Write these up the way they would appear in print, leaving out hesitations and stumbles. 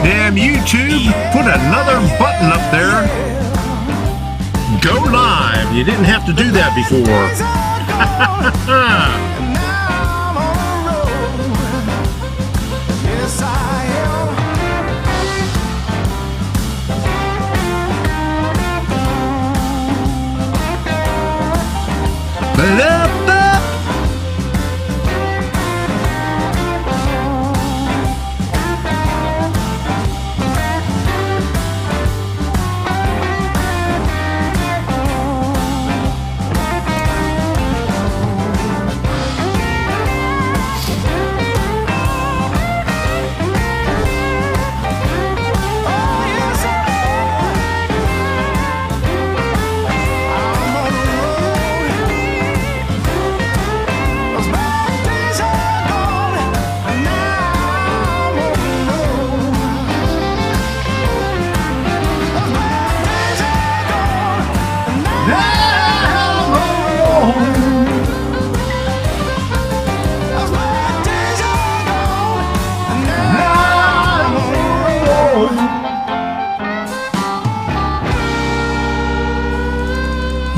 Damn YouTube, put another button up there. Go live. You didn't have to do that before.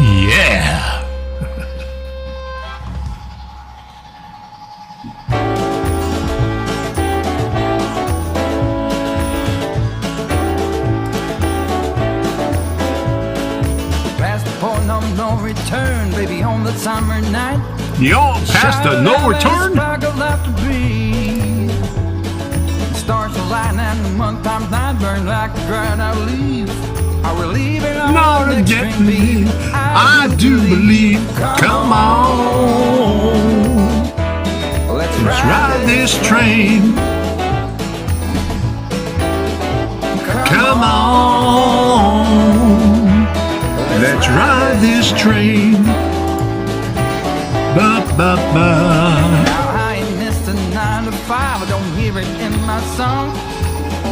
Yeah. Past the point of no return, baby, on the summer night. Y'all past the no return? Stars align and the month times night burn like a dried out leaf. Are we leaving on Not the next again. train, babe? I do believe. Come on. Let's Ride this train. Come on. Let's ride this train. Ba ba ba. Now I ain't missed a 9 to 5. I don't hear it in my song.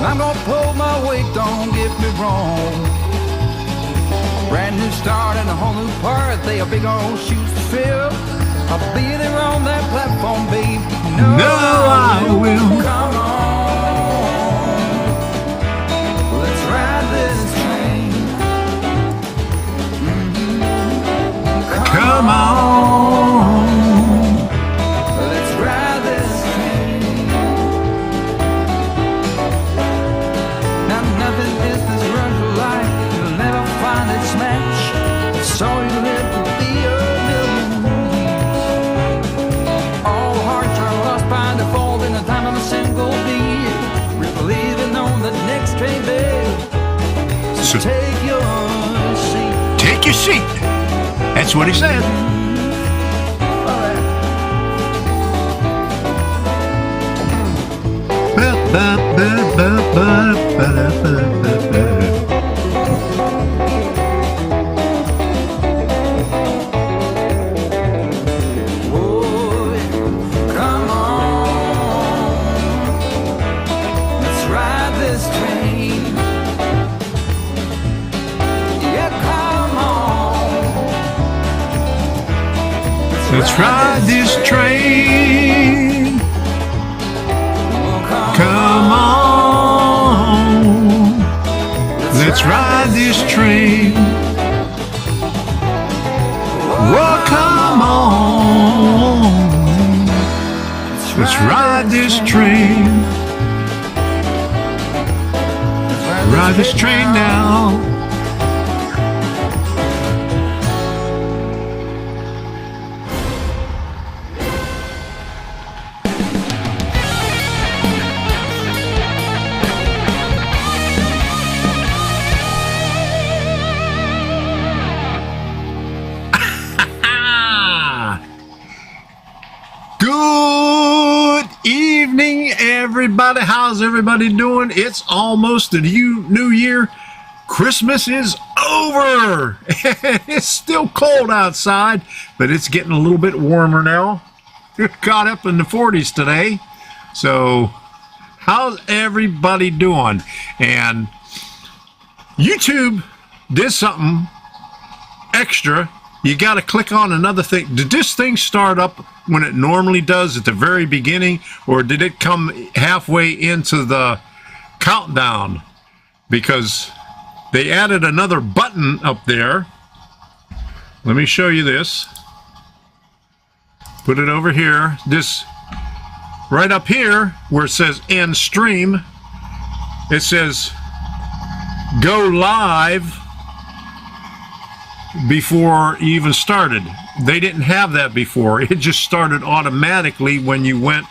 I'm gonna pull my weight, don't get me wrong. Brand new start and a whole new part. They are big old shoes to fill. I'll be there on that platform, babe. No, I will. Come on, let's ride this train. Come on. Let's ride this train. Now nothing is this run for life. You'll never find its match. So you live to be a million years. All hearts are lost by default in the time of a single beat. We're leaving on the next train, babe. So take your seat. Take your seat. That's what he said. Ba, ba, ba, ba, ba, ba, ba, ba, ba. Oh, come on, let's ride this train. Yeah, come on, Let's ride this train. Come on. Let's ride this train. Oh, come on. Let's ride this train. Ride this train now. Good evening, everybody. How's everybody doing? It's almost the new year. Christmas is over. It's still cold outside, but it's getting a little bit warmer now. It got up in the 40s today. So how's everybody doing? And YouTube did something extra. You got to click on another thing. Did this thing start up when it normally does at the very beginning, or did it come halfway into the countdown because they added another button up there. Let me show you this. Put it over here. This right up here where it says end stream, it says go live before you even started. They didn't have that before. It just started automatically when you went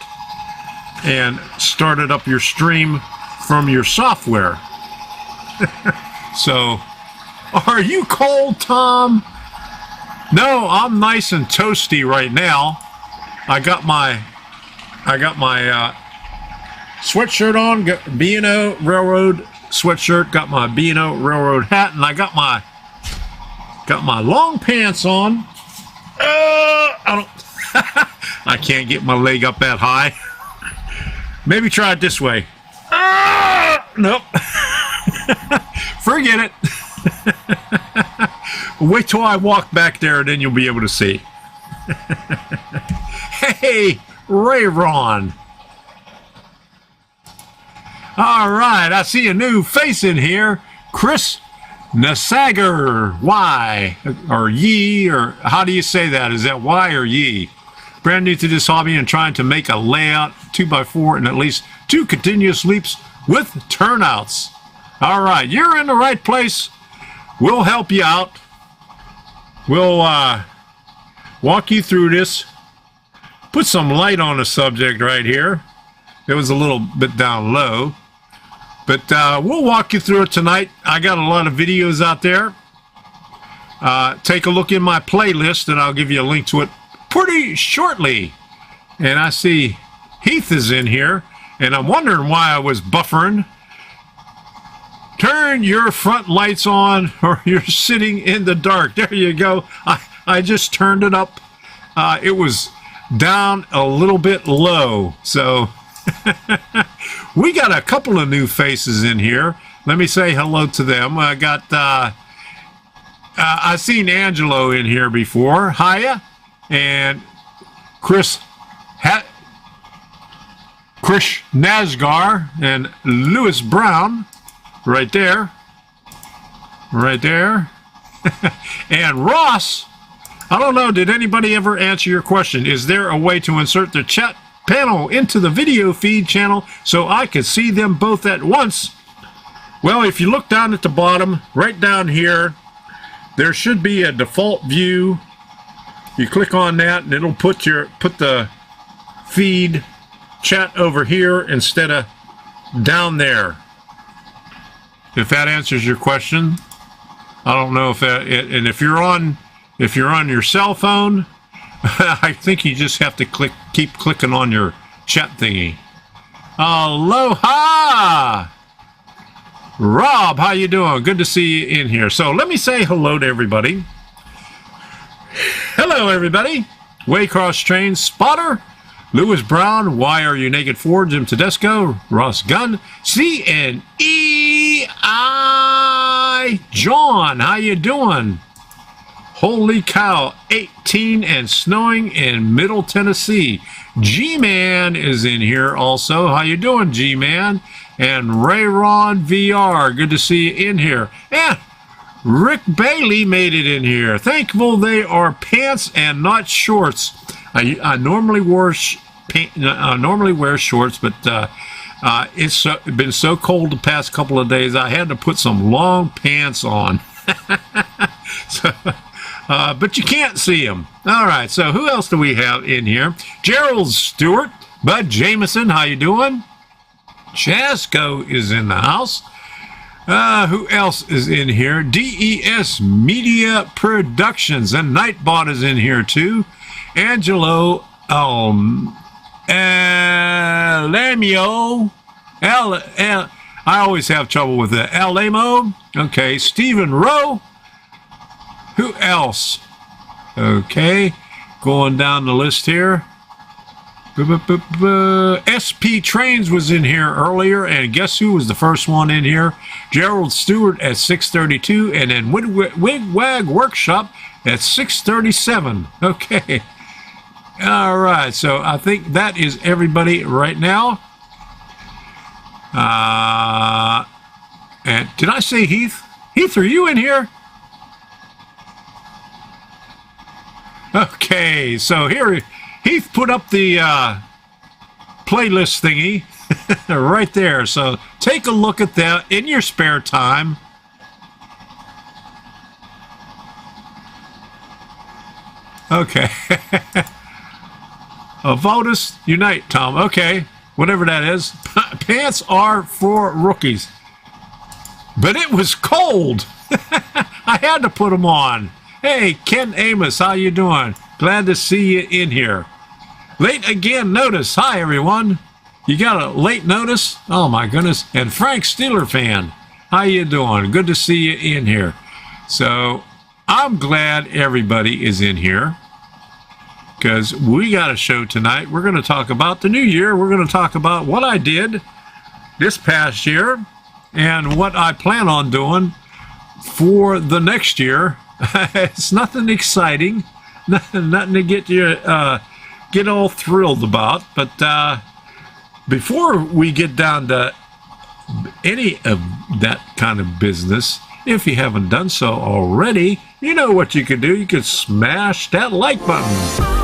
and started up your stream from your software. So, are you cold, Tom? No, I'm nice and toasty right now. I got my sweatshirt on, got B&O Railroad sweatshirt, got my B&O Railroad hat, and I got my long pants on. I can't get my leg up that high. Maybe try it this way. Nope. Forget it. Wait till I walk back there, and then you'll be able to see. Hey, Ray Ron. All right, I see a new face in here. Chris Nasager. Y or Ye, or how do you say that? Is that Y or Ye? Brand new to this hobby and trying to make a layout 2x4 and at least 2 continuous leaps with turnouts. All right, you're in the right place. We'll help you out. We'll walk you through this. Put some light on the subject right here. It was a little bit down low. But we'll walk you through it tonight. I got a lot of videos out there. Take a look in my playlist and I'll give you a link to it pretty shortly. And I see Heath is in here. And I'm wondering why I was buffering. Turn your front lights on or you're sitting in the dark. There you go. I just turned it up. It was down a little bit low. So we got a couple of new faces in here. Let me say hello to them. I got, I've seen Angelo in here before. Hiya. And Chris Nasgar and Lewis Brown. Right there. Right there. And Ross, I don't know, did anybody ever answer your question? Is there a way to insert the chat panel into the video feed channel so I could see them both at once? Well, if you look down at the bottom, right down here, there should be a default view. You click on that and it'll put the feed chat over here instead of down there. If that answers your question. I don't know if that, and if you're on your cell phone, I think you just have to keep clicking on your chat thingy. Aloha! Rob, how you doing? Good to see you in here. So let me say hello to everybody. Hello, everybody. Waycross Train Spotter, Lewis Brown, Why Are You Naked For, Jim Tedesco, Ross Gunn, C-N-E-I, John, how you doing? Holy cow, 18 and snowing in Middle Tennessee. G-Man is in here also. How you doing, G-Man? And Ray Ron VR, good to see you in here. And Rick Bailey made it in here. Thankful they are pants and not shorts. I normally wear shorts, but it's been so cold the past couple of days. I had to put some long pants on. So, but you can't see them. All right. So who else do we have in here? Gerald Stewart, Bud Jameson. How you doing? Chasco is in the house. Who else is in here? DES Media Productions, and Nightbot is in here too. Angelo Lamio. I always have trouble with the Alamo. Okay, Stephen Rowe. Who else? Okay, going down the list here. SP Trains was in here earlier, and guess who was the first one in here? Gerald Stewart at 6:32, and then Wigwag Workshop at 6:37. Okay. All right, so I think that is everybody right now. And did I say Heath? Heath, are you in here? Okay, so here, Heath put up the playlist thingy right there. So take a look at that in your spare time. Okay. Votus Unite, Tom. Okay, whatever that is. Pants are for rookies. But it was cold. I had to put them on. Hey, Ken Amos, how you doing? Glad to see you in here. Late again notice. Hi, everyone. You got a late notice? Oh, my goodness. And Frank Steeler fan. How you doing? Good to see you in here. So I'm glad everybody is in here because we got a show tonight. We're going to talk about the new year. We're going to talk about what I did this past year and what I plan on doing for the next year. It's nothing exciting, nothing to get you get all thrilled about. But before we get down to any of that kind of business, if you haven't done so already, you know what you can do. You can smash that like button.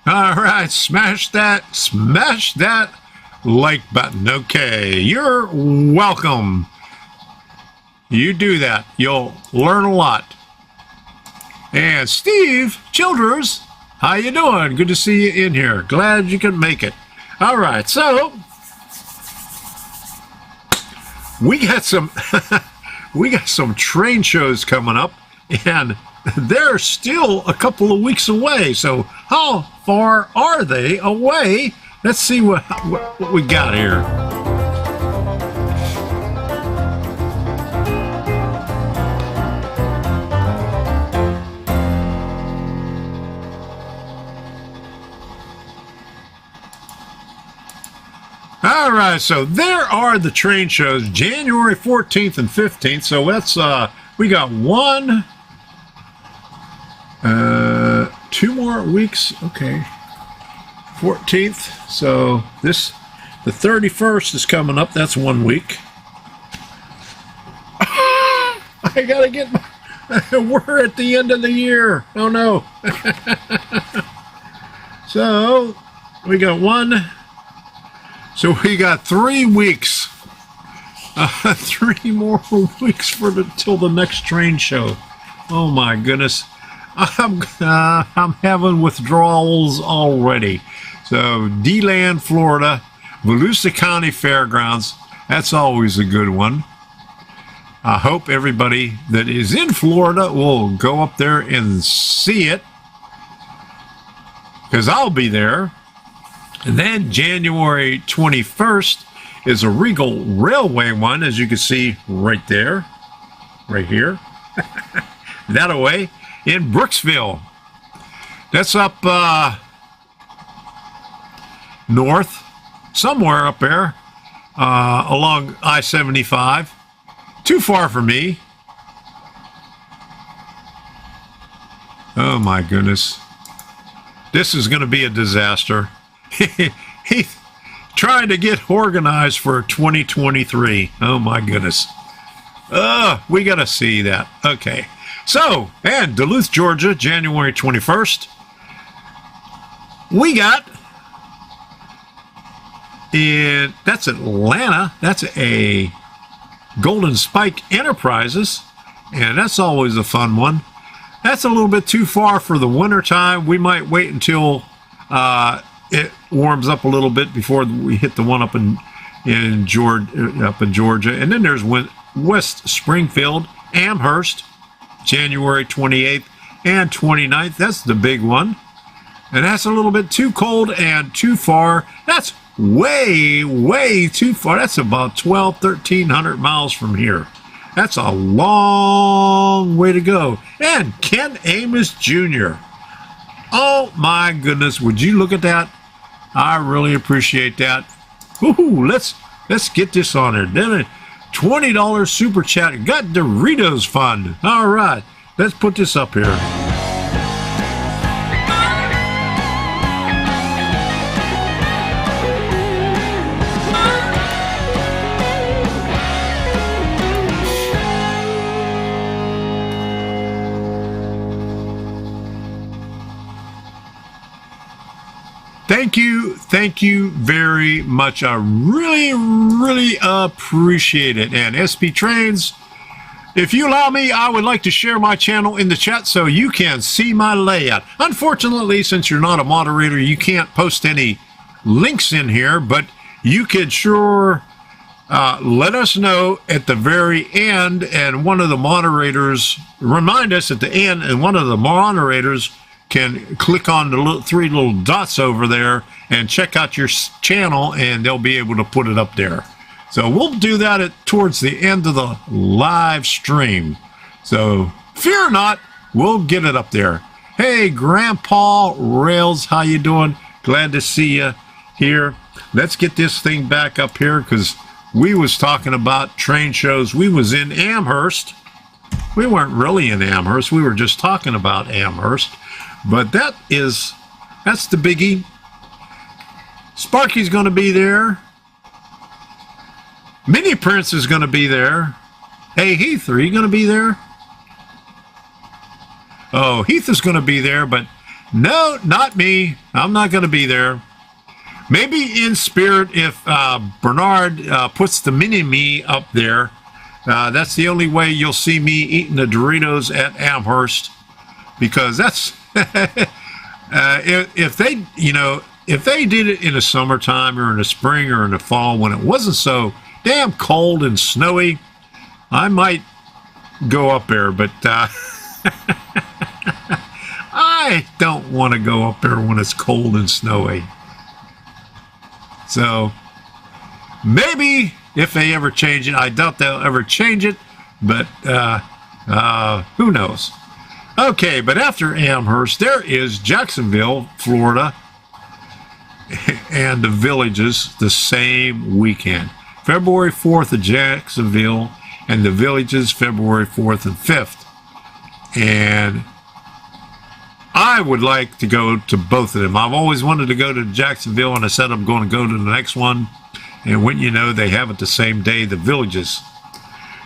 All right, smash that like button. Okay, you're welcome. You do that, you'll learn a lot. And Steve Childers, how you doing? Good to see you in here. Glad you could make it. All right, so we got some train shows coming up, and they're still a couple of weeks away. So how far are they away? Let's see what we got here. All right, so there are the train shows, January 14th and 15th. So that's we got one. 2 more weeks. Okay. 14th. So the 31st is coming up. That's 1 week. I gotta get we're at the end of the year. Oh no. So we got one. So we got 3 weeks. 3 more weeks till the next train show. Oh my goodness. I'm having withdrawals already. So D-Land, Florida, Volusia County Fairgrounds. That's always a good one. I hope everybody that is in Florida will go up there and see it, because I'll be there. And then January 21st is a Regal Railway one, as you can see right there, right here. That away. In Brooksville. That's up north, somewhere up there, along I-75. Too far for me. Oh my goodness. This is going to be a disaster. He's trying to get organized for 2023. Oh my goodness. We got to see that. Okay. So, and Duluth, Georgia, January 21st. We got, and that's Atlanta. That's a Golden Spike Enterprises, and that's always a fun one. That's a little bit too far for the winter time. We might wait until it warms up a little bit before we hit the one up in Georgia. And then there's West Springfield, Amherst, January 28th and 29th. That's the big one. And that's a little bit too cold and too far. That's way, way too far. That's about 1,300 miles from here. That's a long way to go. And Ken Amos Jr. Oh my goodness, would you look at that? I really appreciate that. Ooh, let's get this on there. Then a $20 super chat. Got Doritos fund. All right, let's put this up here. Thank you very much. I really appreciate it. And SP Trains, if you allow me, I would like to share my channel in the chat so you can see my layout. Unfortunately, since you're not a moderator, you can't post any links in here, but you could sure let us know at the very end, and one of the moderators, remind us at the end, and one of the moderators can click on the three little dots over there and check out your channel, and they'll be able to put it up there. So we'll do that towards the end of the live stream. So fear not, we'll get it up there. Hey, Grandpa Rails, how you doing? Glad to see you here. Let's get this thing back up here, because we was talking about train shows. We was in Amherst. We weren't really in Amherst. We were just talking about Amherst. But that's the biggie. Sparky's going to be there. Mini Prince is going to be there. Hey, Heath, are you going to be there? Oh, Heath is going to be there, but no, not me. I'm not going to be there. Maybe in spirit if Bernard puts the mini-me up there. That's the only way you'll see me eating the Doritos at Amherst, because that's if they did it in the summertime or in the spring or in the fall when it wasn't so damn cold and snowy, I might go up there, but I don't want to go up there when it's cold and snowy. So maybe if they ever change it, I doubt they'll ever change it, but who knows? Okay, but after Amherst, there is Jacksonville, Florida, and the Villages the same weekend. February 4th at Jacksonville, and the Villages February 4th and 5th. And I would like to go to both of them. I've always wanted to go to Jacksonville, and I said I'm going to go to the next one. And when you know, they have it the same day, the Villages.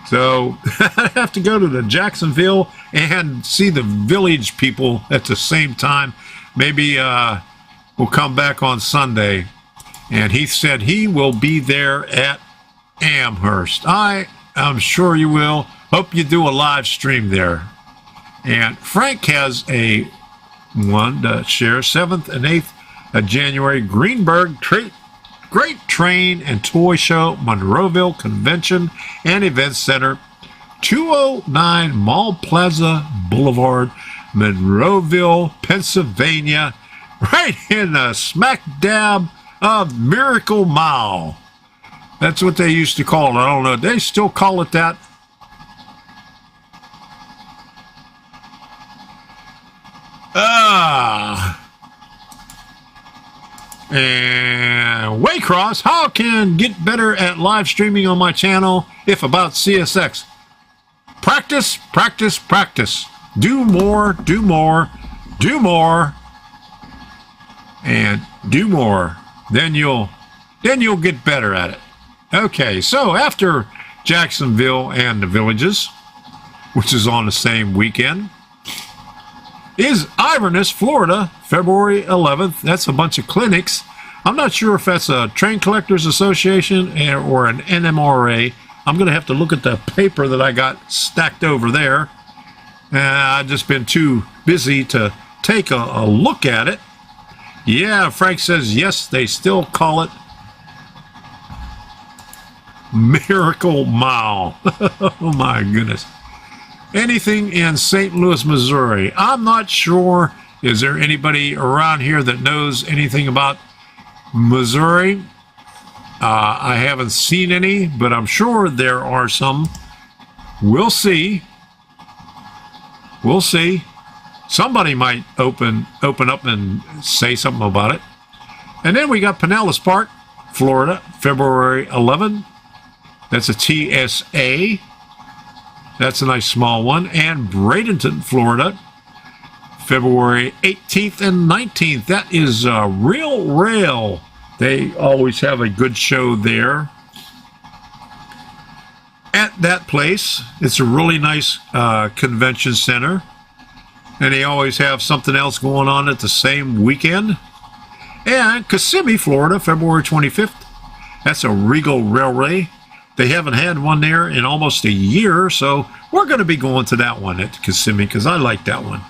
So I have to go to the Jacksonville and see the Village people at the same time. Maybe we'll come back on Sunday. And he said he will be there at Amherst. I'm sure you will. Hope you do a live stream there. And Frank has a one to share, 7th and 8th of January, Greenberg Great Train and Toy Show, Monroeville Convention and Events Center, 209 Mall Plaza Boulevard, Monroeville, Pennsylvania, right in the smack dab of Miracle Mile. That's what they used to call it. I don't know. They still call it that. And Waycross, how can get better at live streaming on my channel if about CSX? Practice, practice, practice. Do more, do more, do more, and do more. Then you'll get better at it. Okay, so after Jacksonville and the Villages, which is on the same weekend, is Inverness, Florida, February 11th. That's a bunch of clinics. I'm not sure if that's a Train Collectors Association or an NMRA. I'm going to have to look at the paper that I got stacked over there. I've just been too busy to take a look at it. Yeah, Frank says, yes, they still call it Miracle Mile. Oh, my goodness. Anything in St. Louis, Missouri? I'm not sure. Is there anybody around here that knows anything about Missouri? I haven't seen any, but I'm sure there are some. We'll see. We'll see. somebody might open up and say something about it. And then we got Pinellas Park, Florida, February 11. That's a TSA. That's a nice small one. And Bradenton, Florida, February 18th and 19th. That is Real Rail. They always have a good show there at that place. It's a really nice convention center. And they always have something else going on at the same weekend. And Kissimmee, Florida, February 25th. That's a Regal Railway. They haven't had one there in almost a year, so we're going to be going to that one at Kissimmee because I like that one.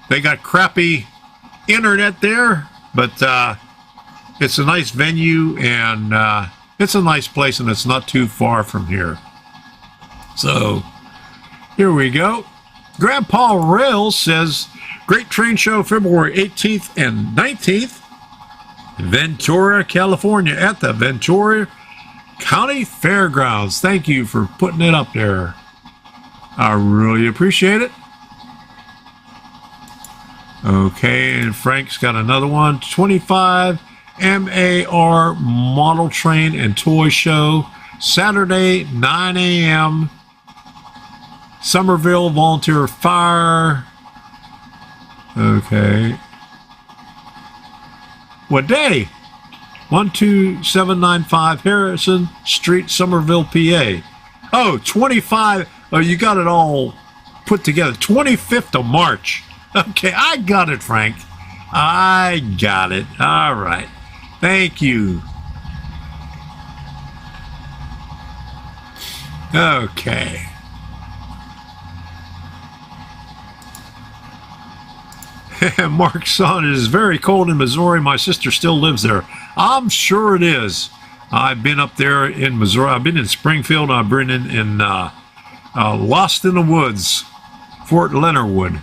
They got crappy internet there, but it's a nice venue, and it's a nice place, and it's not too far from here. So here we go. Grandpa Rails says, great train show February 18th and 19th. Ventura, California, at the Ventura County Fairgrounds. Thank you for putting it up there. I really appreciate it. Okay, and Frank's got another one. 25 MAR Model Train and Toy Show, Saturday, 9 a.m. Somerville Volunteer Fire. Okay. What day? 12795 Harrison Street, Somerville, PA. Oh, 25. Oh, you got it all put together. 25th of March. Okay, I got it, Frank. I got it. All right. Thank you. Okay. Mark's son, it is very cold in Missouri. My sister still lives there. I'm sure it is. I've been up there in Missouri. I've been in Springfield. I've been in Lost in the Woods, Fort Leonard Wood.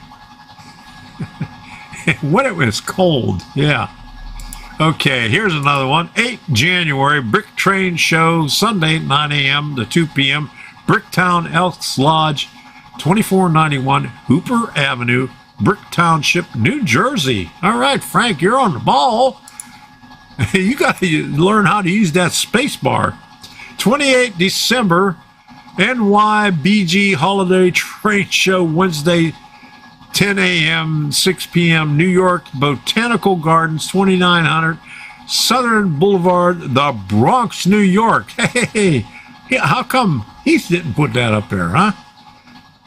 When it was cold, yeah. Okay, here's another one. 8 January, Brick Train Show, Sunday, 9 a.m. to 2 p.m. Bricktown Elks Lodge, 2491 Hooper Avenue, Brick Township, New Jersey. All right, Frank, you're on the ball. You got to learn how to use that space bar. 28 December, NYBG Holiday Train Show, Wednesday, 10 a.m., 6 p.m., New York, Botanical Gardens, 2900 Southern Boulevard, the Bronx, New York. Hey, how come he didn't put that up there, huh?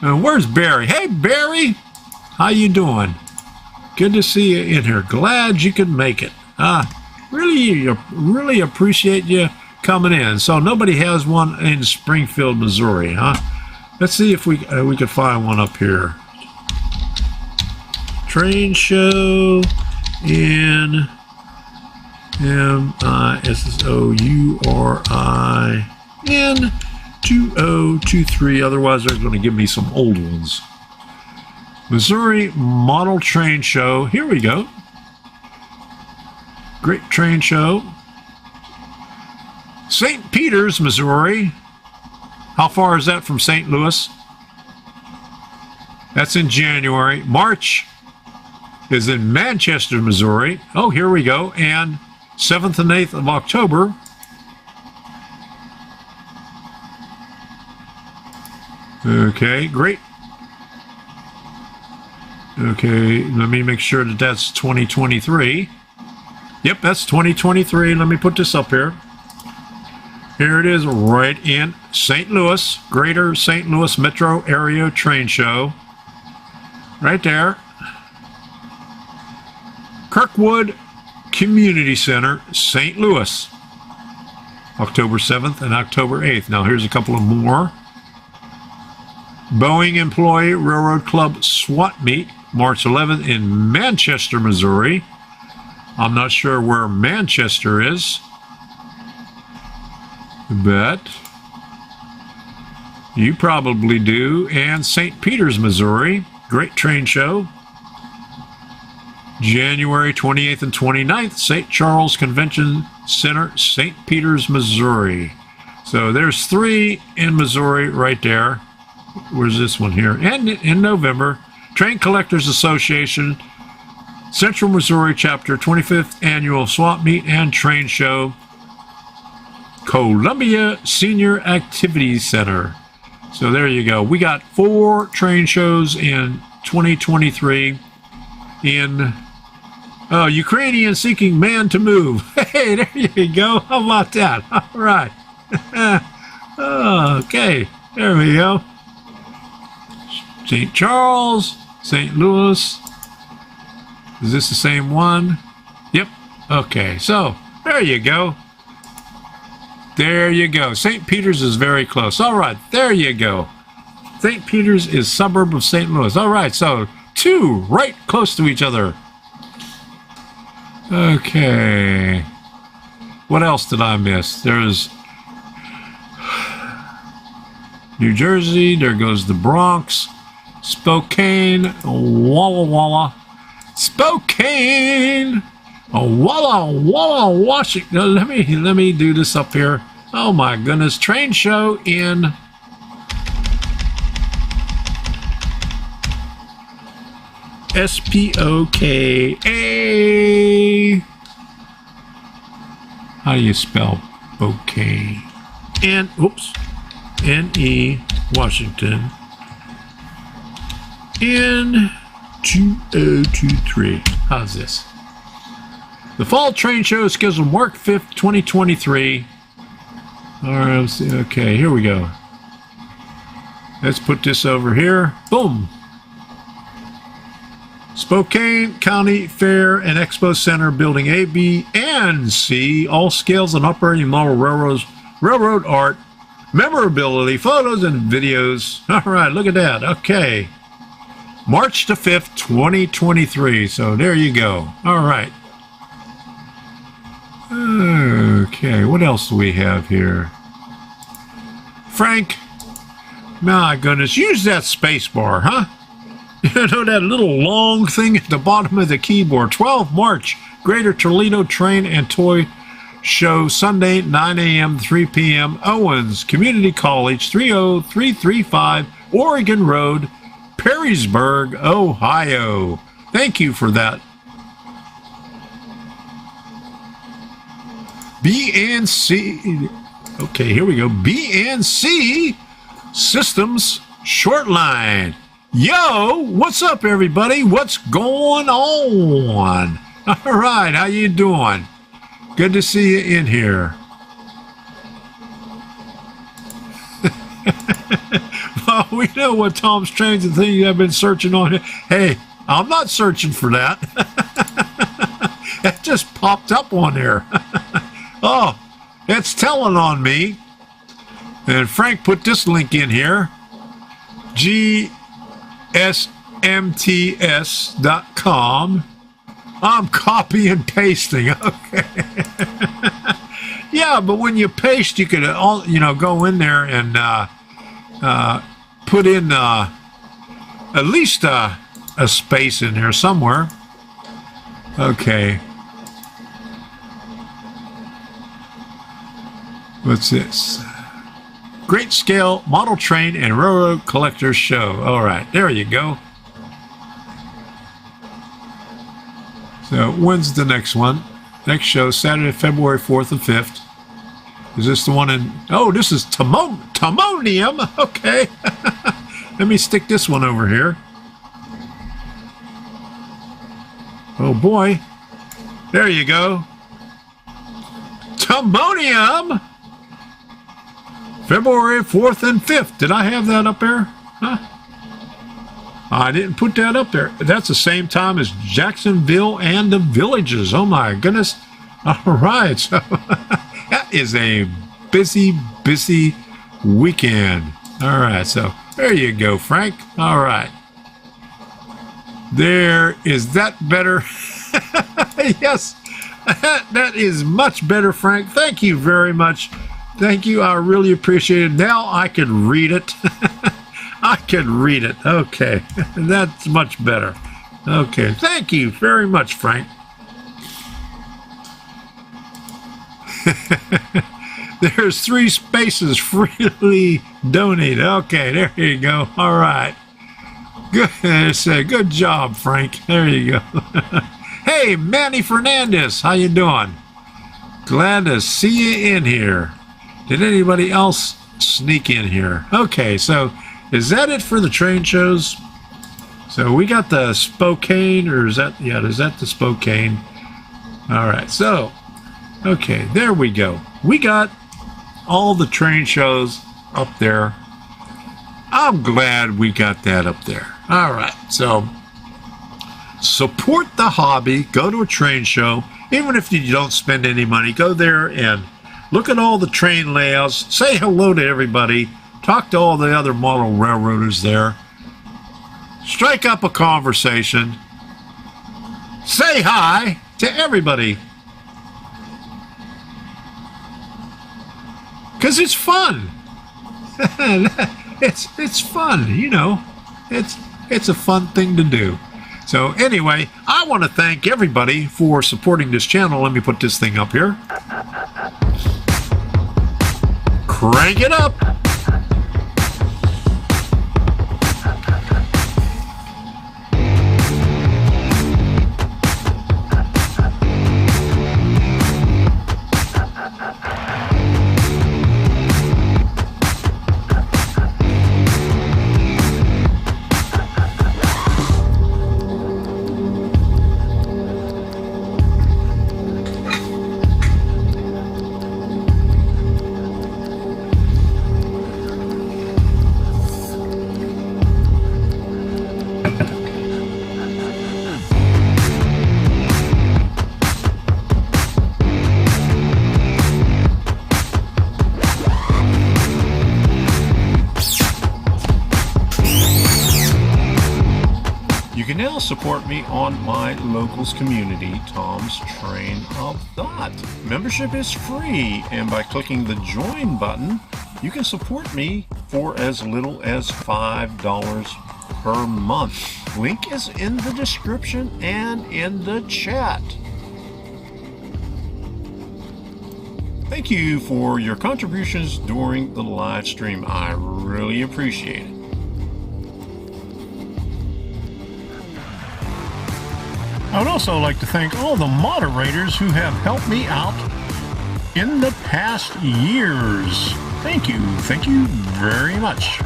Where's Barry? Hey, Barry, how you doing? Good to see you in here. Glad you could make it. Really appreciate you coming in. So nobody has one in Springfield, Missouri, huh? Let's see if we could find one up here. Train show in MISSOURIN 2023. Otherwise, they're going to give me some old ones. Missouri Model Train Show. Here we go. Great train show. St. Peters, Missouri. How far is that from St. Louis? That's in January. March is in Manchester, Missouri. Oh, here we go. And 7th and 8th of October. Okay, great. Okay, let me make sure that that's 2023. Yep, that's 2023. Let me put this up here. Here it is, right in St. Louis, Greater St. Louis Metro Area Train Show. Right there. Kirkwood Community Center, St. Louis. October 7th and October 8th. Now here's a couple of more. Boeing Employee Railroad Club SWAT Meet, March 11th in Manchester, Missouri. I'm not sure where Manchester is, but you probably do. And St. Peters, Missouri. Great train show. January 28th and 29th, St. Charles Convention Center, St. Peters, Missouri. So there's 3 in Missouri right there. Where's this one here? And in November, Train Collectors Association, Central Missouri Chapter, 25th Annual Swap Meet and Train Show, Columbia Senior Activity Center. So there you go. We got 4 train shows in 2023 in Ukrainian seeking man to move. Hey, there you go. How about that? All right. Okay, there we go. St. Charles, St. Louis. Is this the same one? Yep. Okay, so there you go. There you go. St. Peter's is very close. All right, there you go. St. Peter's is suburb of St. Louis. All right, so 2 right close to each other. Okay. What else did I miss? There's New Jersey. There goes the Bronx. Spokane. Walla Walla. Spokane. Walla Walla, Washington. Let me do this up here. Oh my goodness. Train show in Spoka. How do you spell bouquet? N-E, Washington. N2023. How's this? The Fall Train Show is scheduled March 5th, 2023. All right, let's see. Okay, here we go. Let's put this over here. Boom. Spokane County Fair and Expo Center, Building A, B, and C. All scales and operating model railroad art, memorability, photos, and videos. All right, look at that. Okay. March the 5th, 2023. So there you go. All right. Okay, what else do we have here? Frank, my goodness, use that space bar, huh? You know, that little long thing at the bottom of the keyboard. 12 March, Greater Toledo Train and Toy Show, Sunday, 9 a.m., 3 p.m., Owens Community College, 30335 Oregon Road, Perrysburg, Ohio. Thank you for that. BNC. Okay, here we go. BNC Systems Short Line. Yo, what's up, everybody? What's going on? All right, how you doing? Good to see you in here. Well, we know what Tom's Trains and Things have been searching on. Hey, I'm not searching for that. It just popped up on there. Oh, it's telling on me. And Frank put this link in here. GSMTS.com. I'm copy and pasting. Okay. Yeah, but when you paste, you could go in there and put in at least a space in there somewhere. Okay. What's this? Great Scale Model Train and Railroad Collectors Show. All right, there you go. So when's the next one? Next show, Saturday, February 4th and 5th. Is this the one in... Oh, this is Timonium. Okay. Let me stick this one over here. Oh, boy. There you go. Timonium. February 4th and 5th. Did I have that up there? Huh? I didn't put that up there. That's the same time as Jacksonville and the Villages. Oh, my goodness. All right. So that is a busy, busy weekend. All right. So there you go, Frank. All right. There. Is that better? Yes. That is much better, Frank. Thank you very much. Thank you. I really appreciate it. Now I can read it. I can read it. Okay. That's much better. Okay. Thank you very much, Frank. There's 3 spaces freely donated. Okay. There you go. All right. Good job, Frank. There you go. Hey, Manny Fernandez, how you doing? Glad to see you in here. Did anybody else sneak in here? Okay, so is that it for the train shows? So we got the Spokane, or is that the Spokane? All right, so, okay, there we go. We got all the train shows up there. I'm glad we got that up there. All right, so support the hobby. Go to a train show. Even if you don't spend any money, go there and look at all the train layouts. Say hello to everybody. Talk to all the other model railroaders there. Strike up a conversation. Say hi to everybody. Because it's fun. It's fun, you know. It's a fun thing to do. So anyway, I want to thank everybody for supporting this channel. Let me put this thing up here. Crank it up. You can now support me on my locals community, Tom's Train of Thought. Membership is free, and by clicking the join button, you can support me for as little as $5 per month. Link is in the description and in the chat. Thank you for your contributions during the live stream. I really appreciate it. I would also like to thank all the moderators who have helped me out in the past years. Thank you very much.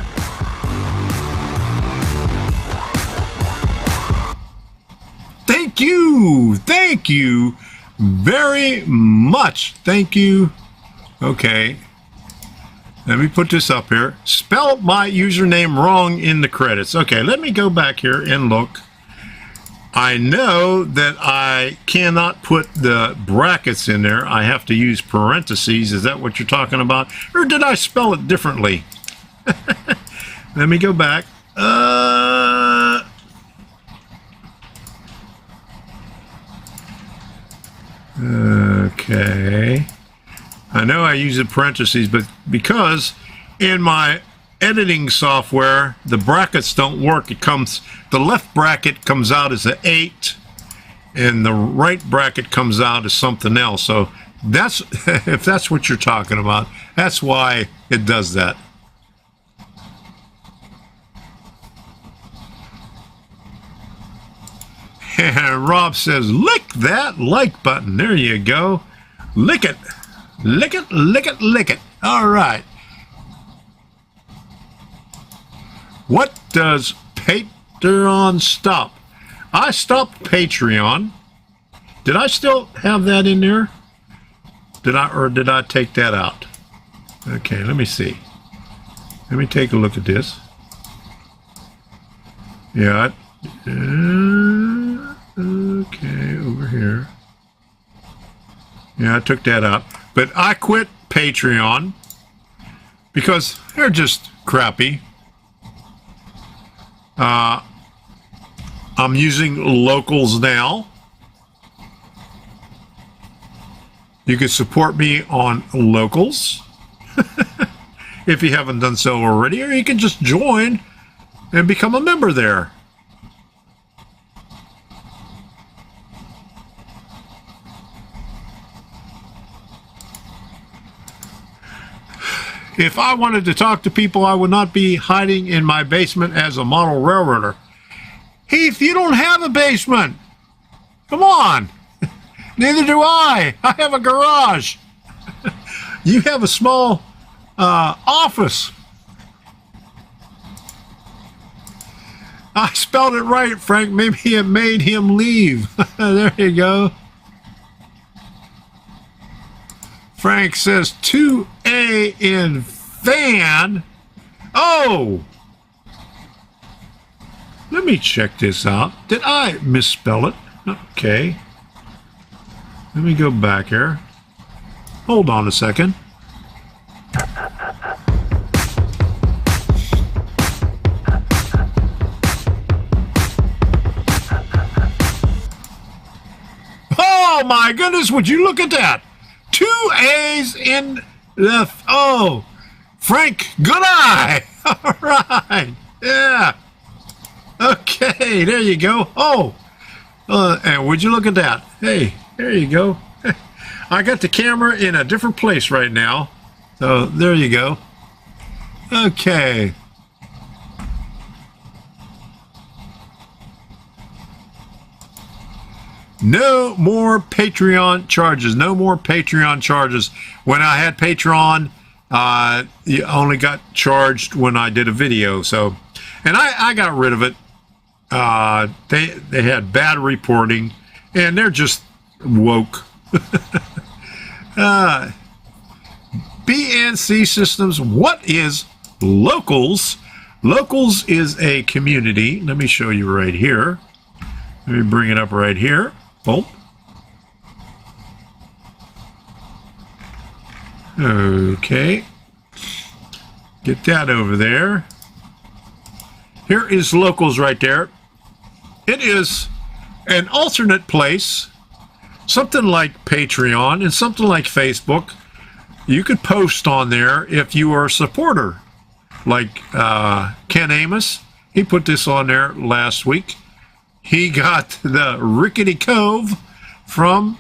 Thank you very much. Thank you. Okay, let me put this up here. Spelled my username wrong in the credits. Okay, let me go back here and look. I know that I cannot put the brackets in there. I have to use parentheses. Is that what you're talking about? Or did I spell it differently? Let me go back. Okay. I know I use the parentheses, but because in my editing software, the brackets don't work. The left bracket comes out as an 8, and the right bracket comes out as something else. So that's if that's what you're talking about, that's why it does that. And Rob says, lick that like button. There you go. Lick it. Lick it, lick it, lick it. All right. What does Patreon stop? I stopped Patreon. Did I still have that in there? Did I take that out? Okay, let me see. Let me take a look at this. Yeah. Okay, over here. Yeah, I took that out. But I quit Patreon because they're just crappy. I'm using locals now. You can support me on locals if you haven't done so already, or you can just join and become a member there. If I wanted to talk to people, I would not be hiding in my basement as a model railroader. you don't have a basement. Come on. Neither do I. I have a garage. You have a small office. I spelled it right, Frank. Maybe it made him leave. There you go. Frank says 2A in van. Oh! Let me check this out. Did I misspell it? Okay. Let me go back here. Hold on a second. Oh my goodness, would you look at that? 2 A's in the... Oh, Frank, good eye. All right. Yeah. Okay, there you go. Oh, and would you look at that? Hey, there you go. I got the camera in a different place right now. So there you go. Okay. No more Patreon charges. No more Patreon charges. When I had Patreon, you only got charged when I did a video. So, and I got rid of it. They had bad reporting, and they're just woke. BNC Systems. What is Locals? Locals is a community. Let me show you right here. Let me bring it up right here. Boom. Okay. Get that over there. Here is Locals right there. It is an alternate place, something like Patreon and something like Facebook. You could post on there if you are a supporter. Like Ken Amos, he put this on there last week. He got the Rickety Cove from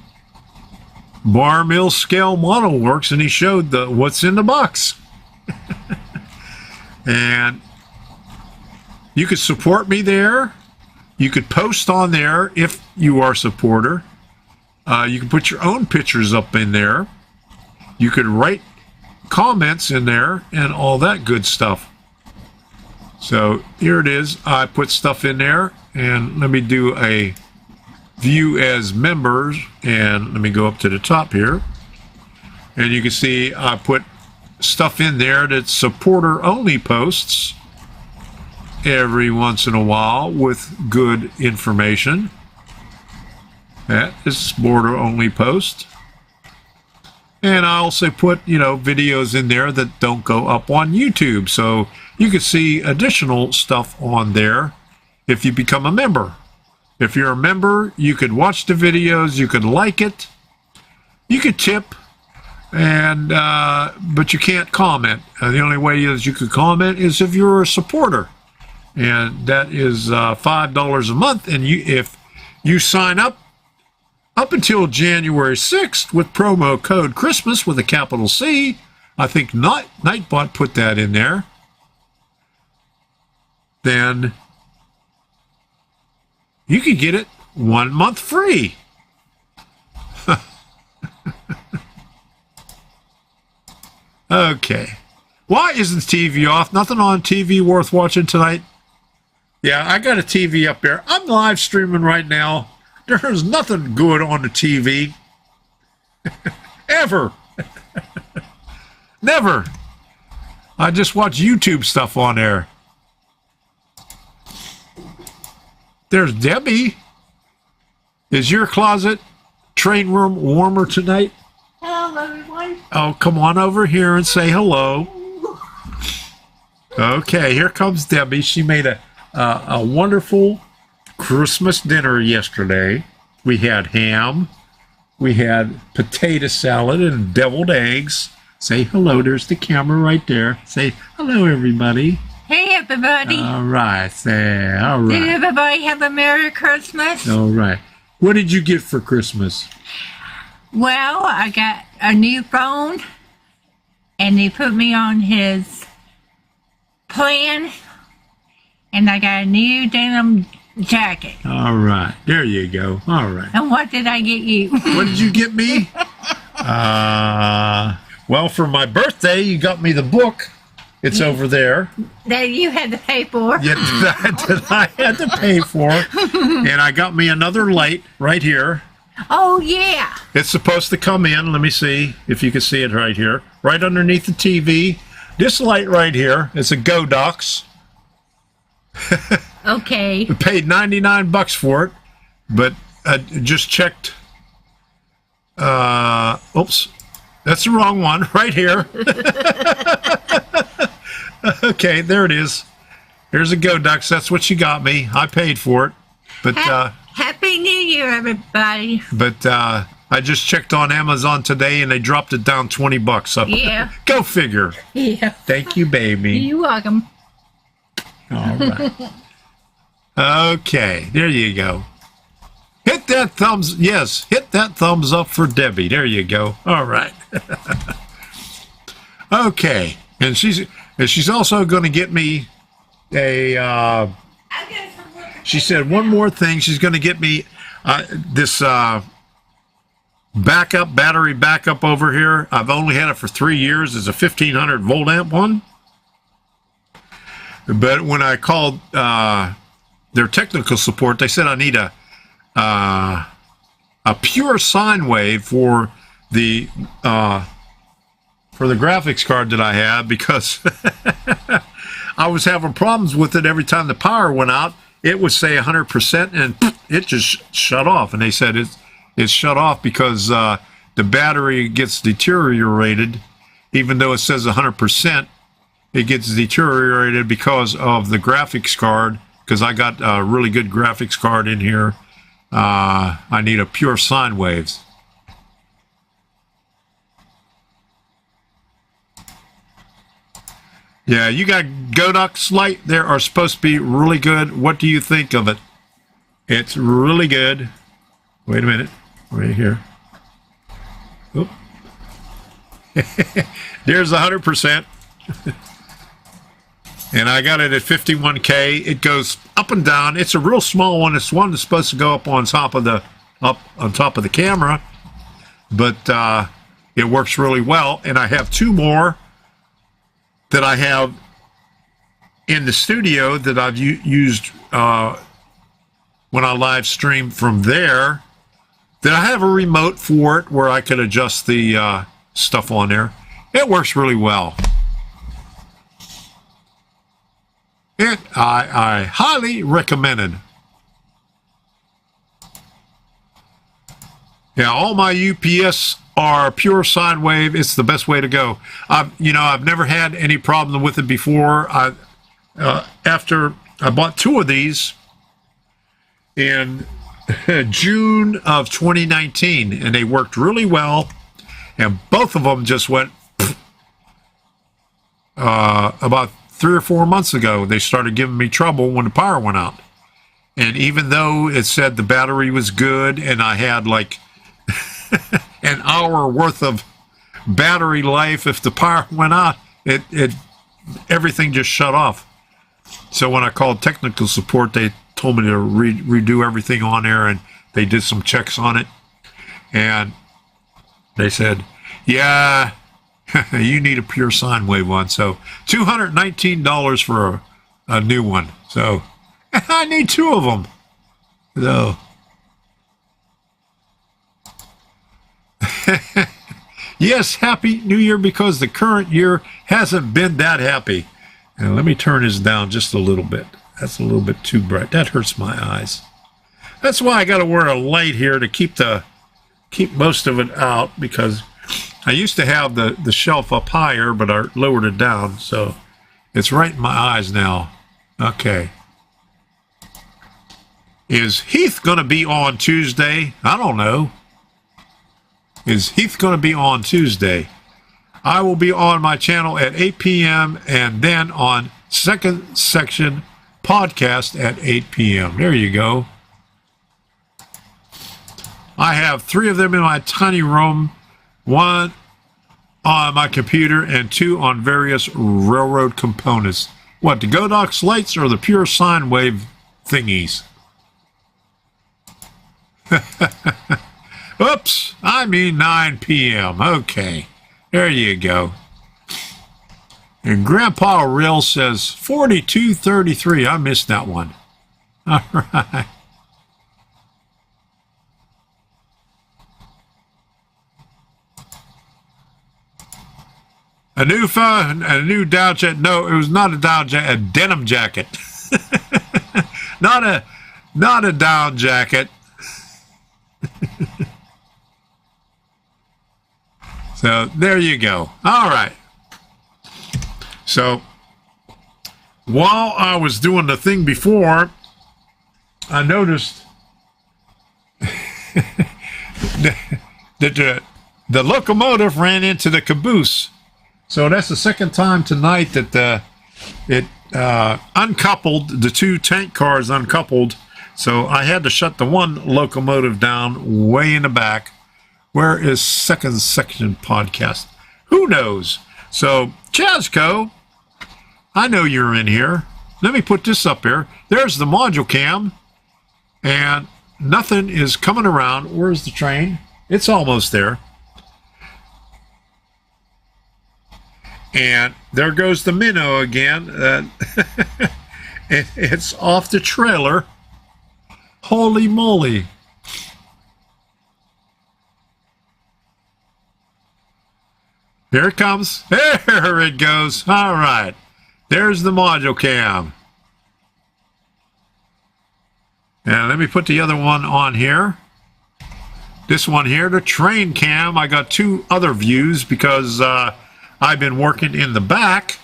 Bar Mill Scale Model Works, and he showed what's in the box. And you could support me there. You could post on there if you are a supporter. You can put your own pictures up in there. You could write comments in there and all that good stuff. So here it is. I put stuff in there, and let me do a view as members, and let me go up to the top here, and you can see I put stuff in there that's supporter only posts every once in a while with good information. That is supporter only post. And I also put, videos in there that don't go up on YouTube. So you can see additional stuff on there if you become a member. If you're a member, you could watch the videos, you could like it, you could tip, and but you can't comment. The only way is you could comment is if you're a supporter. And that is $5 a month. And if you sign up until January 6th with promo code Christmas with a capital C, I think Nightbot put that in there, then you can get it 1 month free. Okay. Why isn't the TV off? Nothing on TV worth watching tonight? Yeah, I got a TV up there. I'm live streaming right now. There's nothing good on the TV. Ever. Never. I just watch YouTube stuff on there. There's Debbie. Is your closet train room warmer tonight? Hello, everyone. Oh, come on over here and say hello. Okay, here comes Debbie. She made a wonderful Christmas dinner yesterday. We had ham. We had potato salad and deviled eggs. Say hello. There's the camera right there. Say hello, everybody. Hey, everybody. All right. Say, all right. Did everybody have a Merry Christmas? All right. What did you get for Christmas? Well, I got a new phone, and they put me on his plan, and I got a new denim jacket. All right. There you go. All right. And what did I get you? What did you get me? Well, for my birthday, you got me the book. It's over there. That you had to pay for. Yeah, that I had to pay for. And I got me another light right here. Oh, yeah. It's supposed to come in. Let me see if you can see it right here. Right underneath the TV. This light right here is a Godox. Okay. I paid $99 for it, but I just checked. Oops. That's the wrong one. Right here. Okay, there it is. Here's a Godox. That's what she got me. I paid for it. But Happy New Year, everybody. But I just checked on Amazon today, and they dropped it down $20. So Yeah. Go figure. Yeah. Thank you, baby. You're welcome. All right. Okay, there you go. Hit that thumbs. Yes, hit that thumbs up for Debbie. There you go. All right. Okay, and she's also going to get me a. She said one more thing. She's going to get me this battery backup over here. I've only had it for 3 years. It's a 1500 volt amp one. But when I called their technical support, they said I need a pure sine wave for the graphics card that I have, because I was having problems with it every time the power went out. It would say 100%, and it just shut off. And they said it's shut off because the battery gets deteriorated, even though it says 100%. It gets deteriorated because of the graphics card, because I got a really good graphics card in here. I need a pure sine waves. Yeah, you got Godox light there, are supposed to be really good. What do you think of it? It's really good. Wait a minute. Right here. Oop. There's 100%. And I got it at 51K. It goes up and down. It's a real small one. It's one that's supposed to go up on top of the camera, but it works really well. And I have two more that I have in the studio that I've used when I live stream from there. That I have a remote for it where I could adjust the stuff on there. It works really well. I highly recommend it. Yeah, all my UPS are pure sine wave. It's the best way to go. I've never had any problem with it before. After I bought two of these in June of 2019, and they worked really well, and both of them just went about 3 or 4 months ago. They started giving me trouble when the power went out, and even though it said the battery was good and I had like an hour worth of battery life, if the power went out, everything just shut off. So when I called technical support, they told me to redo everything on there, and they did some checks on it, and they said, yeah, you need a pure sine wave one. So $219 for a new one. So I need two of them. So yes, Happy New Year, because the current year hasn't been that happy. And let me turn this down just a little bit. That's a little bit too bright. That hurts my eyes. That's why I got to wear a light here to keep most of it out, because I used to have the shelf up higher, but I lowered it down, so it's right in my eyes now. Okay. Is Heath going to be on Tuesday? I don't know. Is Heath going to be on Tuesday? I will be on my channel at 8 p.m. and then on Second Section podcast at 8 p.m. There you go. I have 3 of them in my tiny room, 1 on my computer and 2 on various railroad components. What, the Godox lights or the pure sine wave thingies? Oops, I mean 9 p.m. Okay, there you go. And Grandpa Real says 42:33. I missed that one. All right. A new phone, a new down jacket. No, it was not a down jacket, a denim jacket. not a down jacket. So there you go. All right. So while I was doing the thing before, I noticed that the locomotive ran into the caboose. So that's the second time tonight that it uncoupled, the two tank cars uncoupled. So I had to shut the one locomotive down way in the back. Where is second section podcast? Who knows? So Chazco, I know you're in here. Let me put this up here. There's the module cam, and nothing is coming around. Where's the train? It's almost there. And there goes the minnow again. It's off the trailer. Holy moly. Here it comes. There it goes. All right. There's the module cam. And let me put the other one on here. This one here, the train cam. I got two other views because I've been working in the back.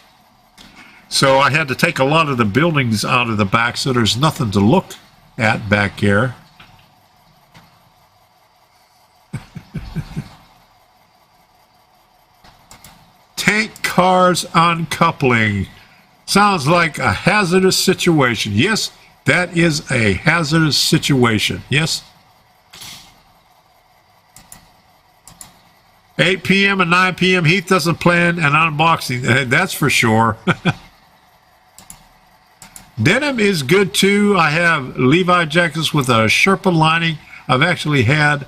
So I had to take a lot of the buildings out of the back, so there's nothing to look at back here. Tank cars uncoupling. Sounds like a hazardous situation. Yes, that is a hazardous situation. Yes. 8 p.m. and 9 p.m. Heath doesn't plan an unboxing. That's for sure. Denim is good too. I have Levi jackets with a Sherpa lining. I've actually had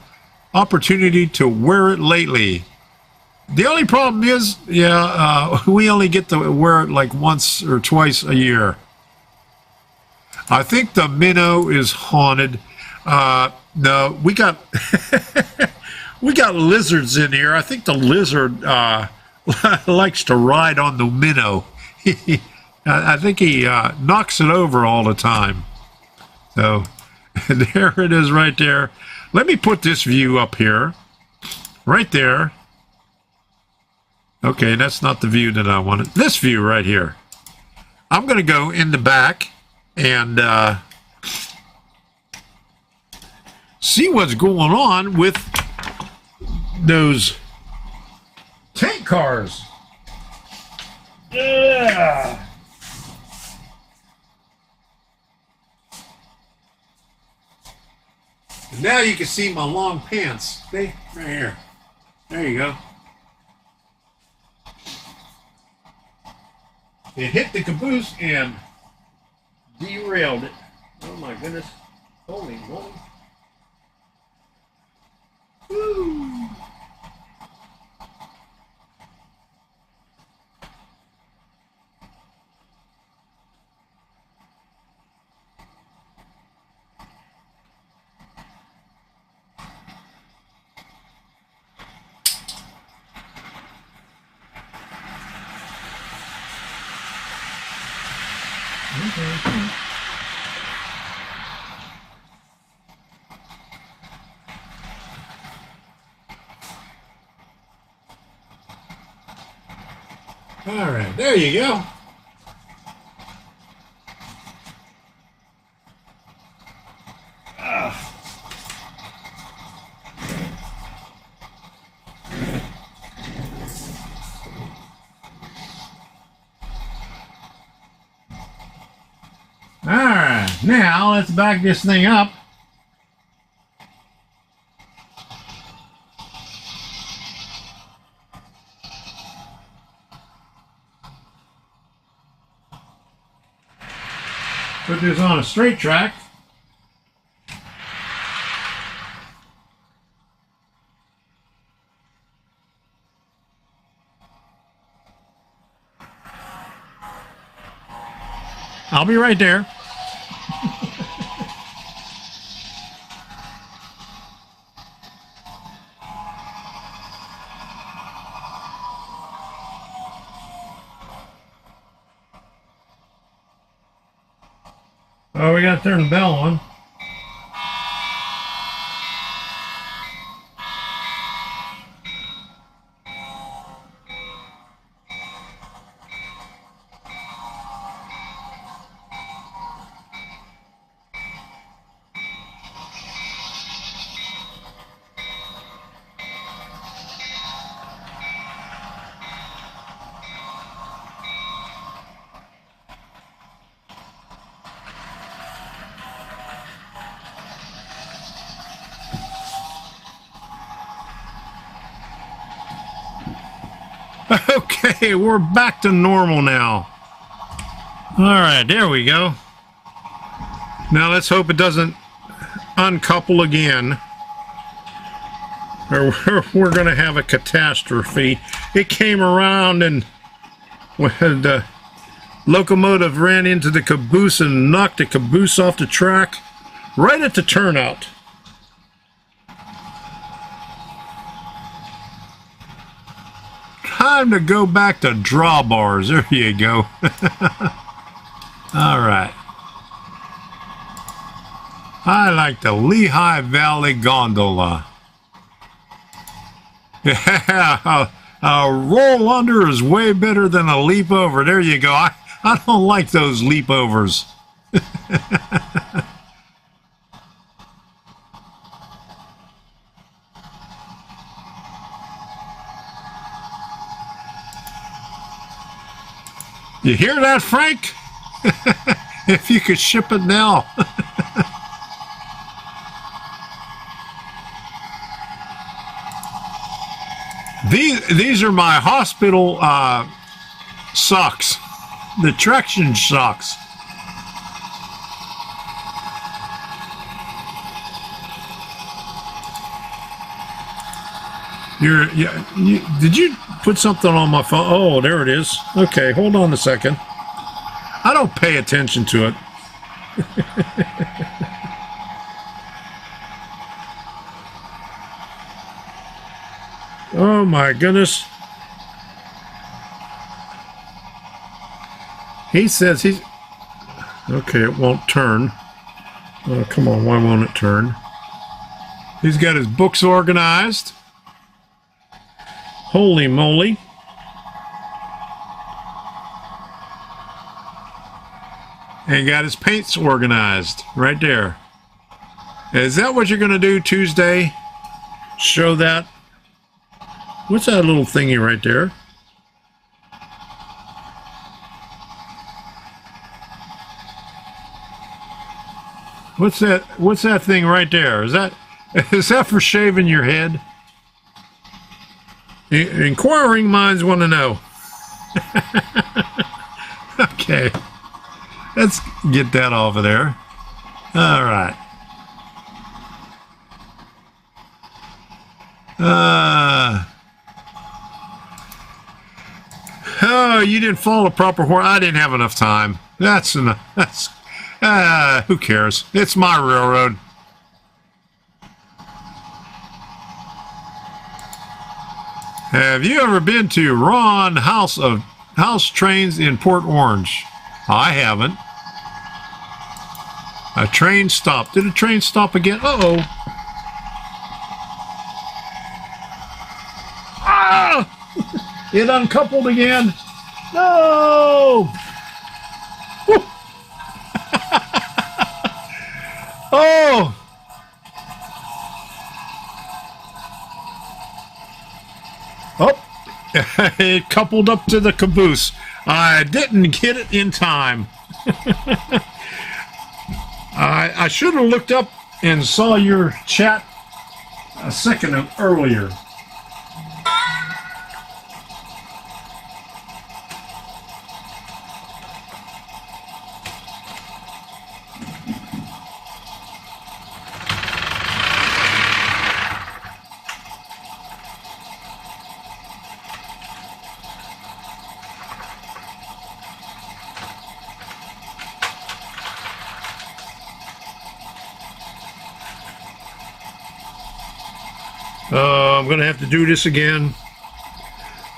opportunity to wear it lately. The only problem is, we only get to wear it like once or twice a year. I think the minnow is haunted. No, we got we got lizards in here. I think the lizard likes to ride on the minnow. I think he knocks it over all the time. So there it is right there. Let me put this view up here. Right there. Okay, that's not the view that I wanted. This view right here. I'm going to go in the back and see what's going on with those tank cars. Yeah. And now you can see my long pants. See? Right here. There you go. It hit the caboose and derailed it. Oh my goodness. Holy moly. Woo. All right, there you go. All right, now let's back this thing up. Put this on a straight track. I'll be right there. Oh, we got to turn the bell on. Okay, we're back to normal now. All right, there we go. Now let's hope it doesn't uncouple again, or we're going to have a catastrophe. It came around and when the locomotive ran into the caboose and knocked the caboose off the track right at the turnout. Time to go back to drawbars. There you go. All right. I like the Lehigh Valley Gondola. Yeah, a roll under is way better than a leap over. There you go. I don't like those leap overs. You hear that, Frank? If you could ship it now. These are my hospital socks, the traction socks. Did you put something on my phone? Oh, there it is. Okay, hold on a second. I don't pay attention to it. Oh my goodness. He says he's... Okay, it won't turn. Oh, come on, why won't it turn? He's got his books organized. Holy moly. And got his paints organized right there. Is that what you're going to do Tuesday? Show that? What's that little thingy right there? What's that thing right there? Is that for shaving your head? Inquiring minds want to know. Okay. Let's get that off of there. All right. Oh, you didn't follow the proper horse. I didn't have enough time. That's enough. Who cares? It's my railroad. Have you ever been to Ron House Trains in Port Orange? I haven't. A train stopped. Did a train stop again? Uh-oh. Ah! It uncoupled again. No! Oh! Oh! It coupled up to the caboose. I didn't get it in time. I should have looked up and saw your chat a second earlier. I'm going to have to do this again.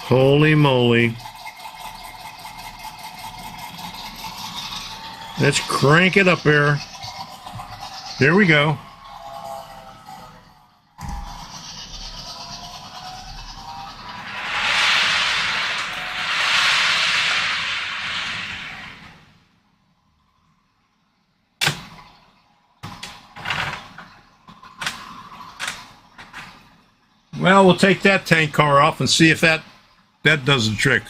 Holy moly. Let's crank it up there. There we go. Well, we'll take that tank car off and see if that does the trick.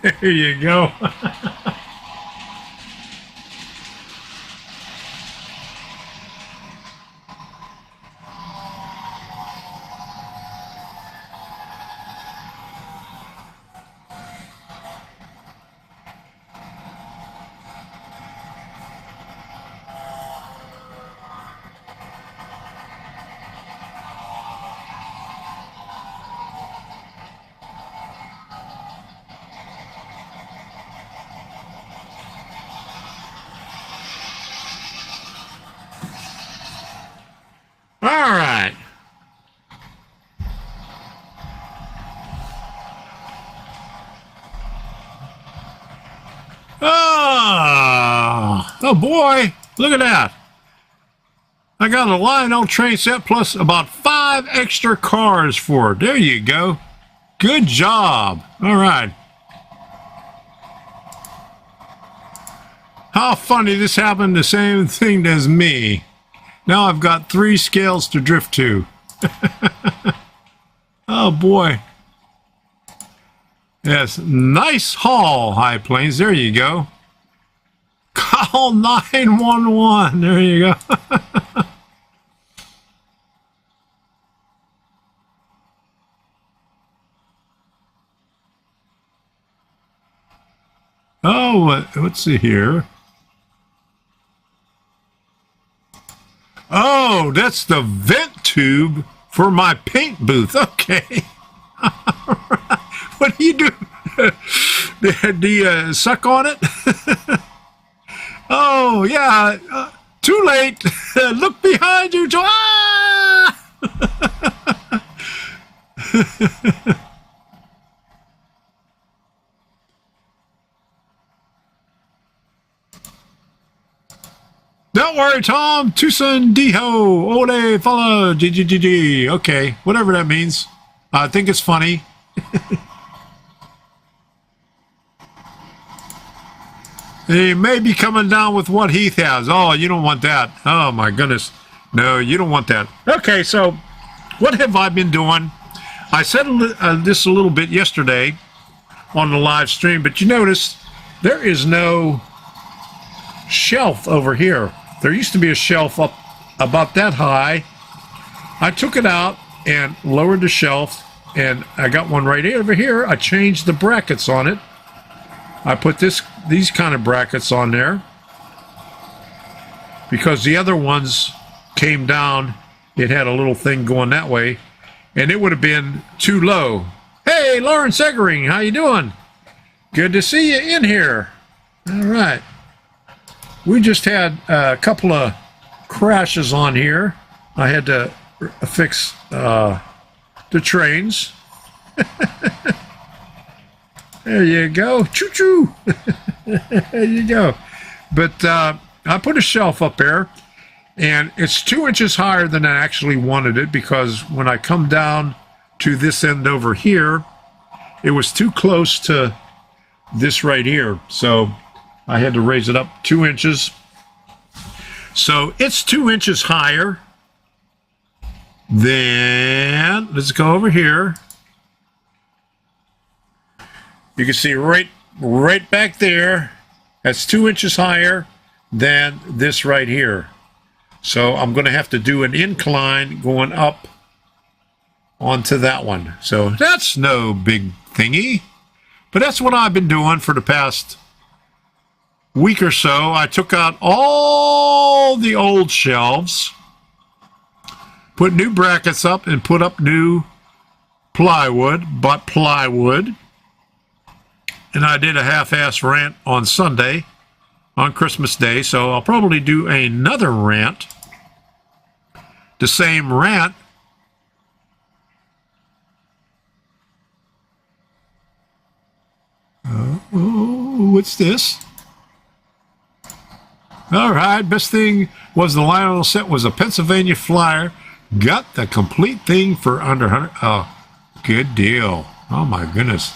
There you go. All right. Oh boy, look at that. I got a Lionel train set plus about 5 extra cars for it. There you go. Good job. All right. How funny this happened the same thing as me. Now I've got 3 scales to drift to. Oh boy. Yes, nice haul, High Plains. There you go. Call 911. There you go. Oh, let's see here. Oh, that's the vent tube for my paint booth. Okay. What do you do? Do you suck on it? Oh, yeah. Too late. Look behind you. Ah! Don't worry, Tom. Tucson Diho. Ole fella. GGGG. Okay. Whatever that means. I think it's funny. He may be coming down with what Heath has. Oh, you don't want that. Oh, my goodness. No, you don't want that. Okay, so what have I been doing? I said this a little bit yesterday on the live stream, but you notice there is no shelf over here. There used to be a shelf up about that high. I took it out and lowered the shelf, and I got one right over here. I changed the brackets on it. I put these kind of brackets on there because the other ones came down. It had a little thing going that way, and it would have been too low. Hey, Lauren Segering, how you doing? Good to see you in here. All right. We just had a couple of crashes on here. I had to fix the trains. There you go. Choo-choo. There you go. But I put a shelf up there, and it's 2 inches higher than I actually wanted it because when I come down to this end over here, it was too close to this right here. So I had to raise it up 2 inches. So it's 2 inches higher. Then let's go over here. You can see right back there, that's 2 inches higher than this right here. So I'm going to have to do an incline going up onto that one. So that's no big thingy. But that's what I've been doing for the past week or so. I took out all the old shelves, put new brackets up, and put up new plywood, bought plywood. And I did a half-ass rant on Sunday. on Christmas Day, so I'll probably do another rant. The same rant. Oh, what's this? All right, best thing was the line on the set was a Pennsylvania Flyer. Got the complete thing for under 100. Oh, good deal. Oh, my goodness.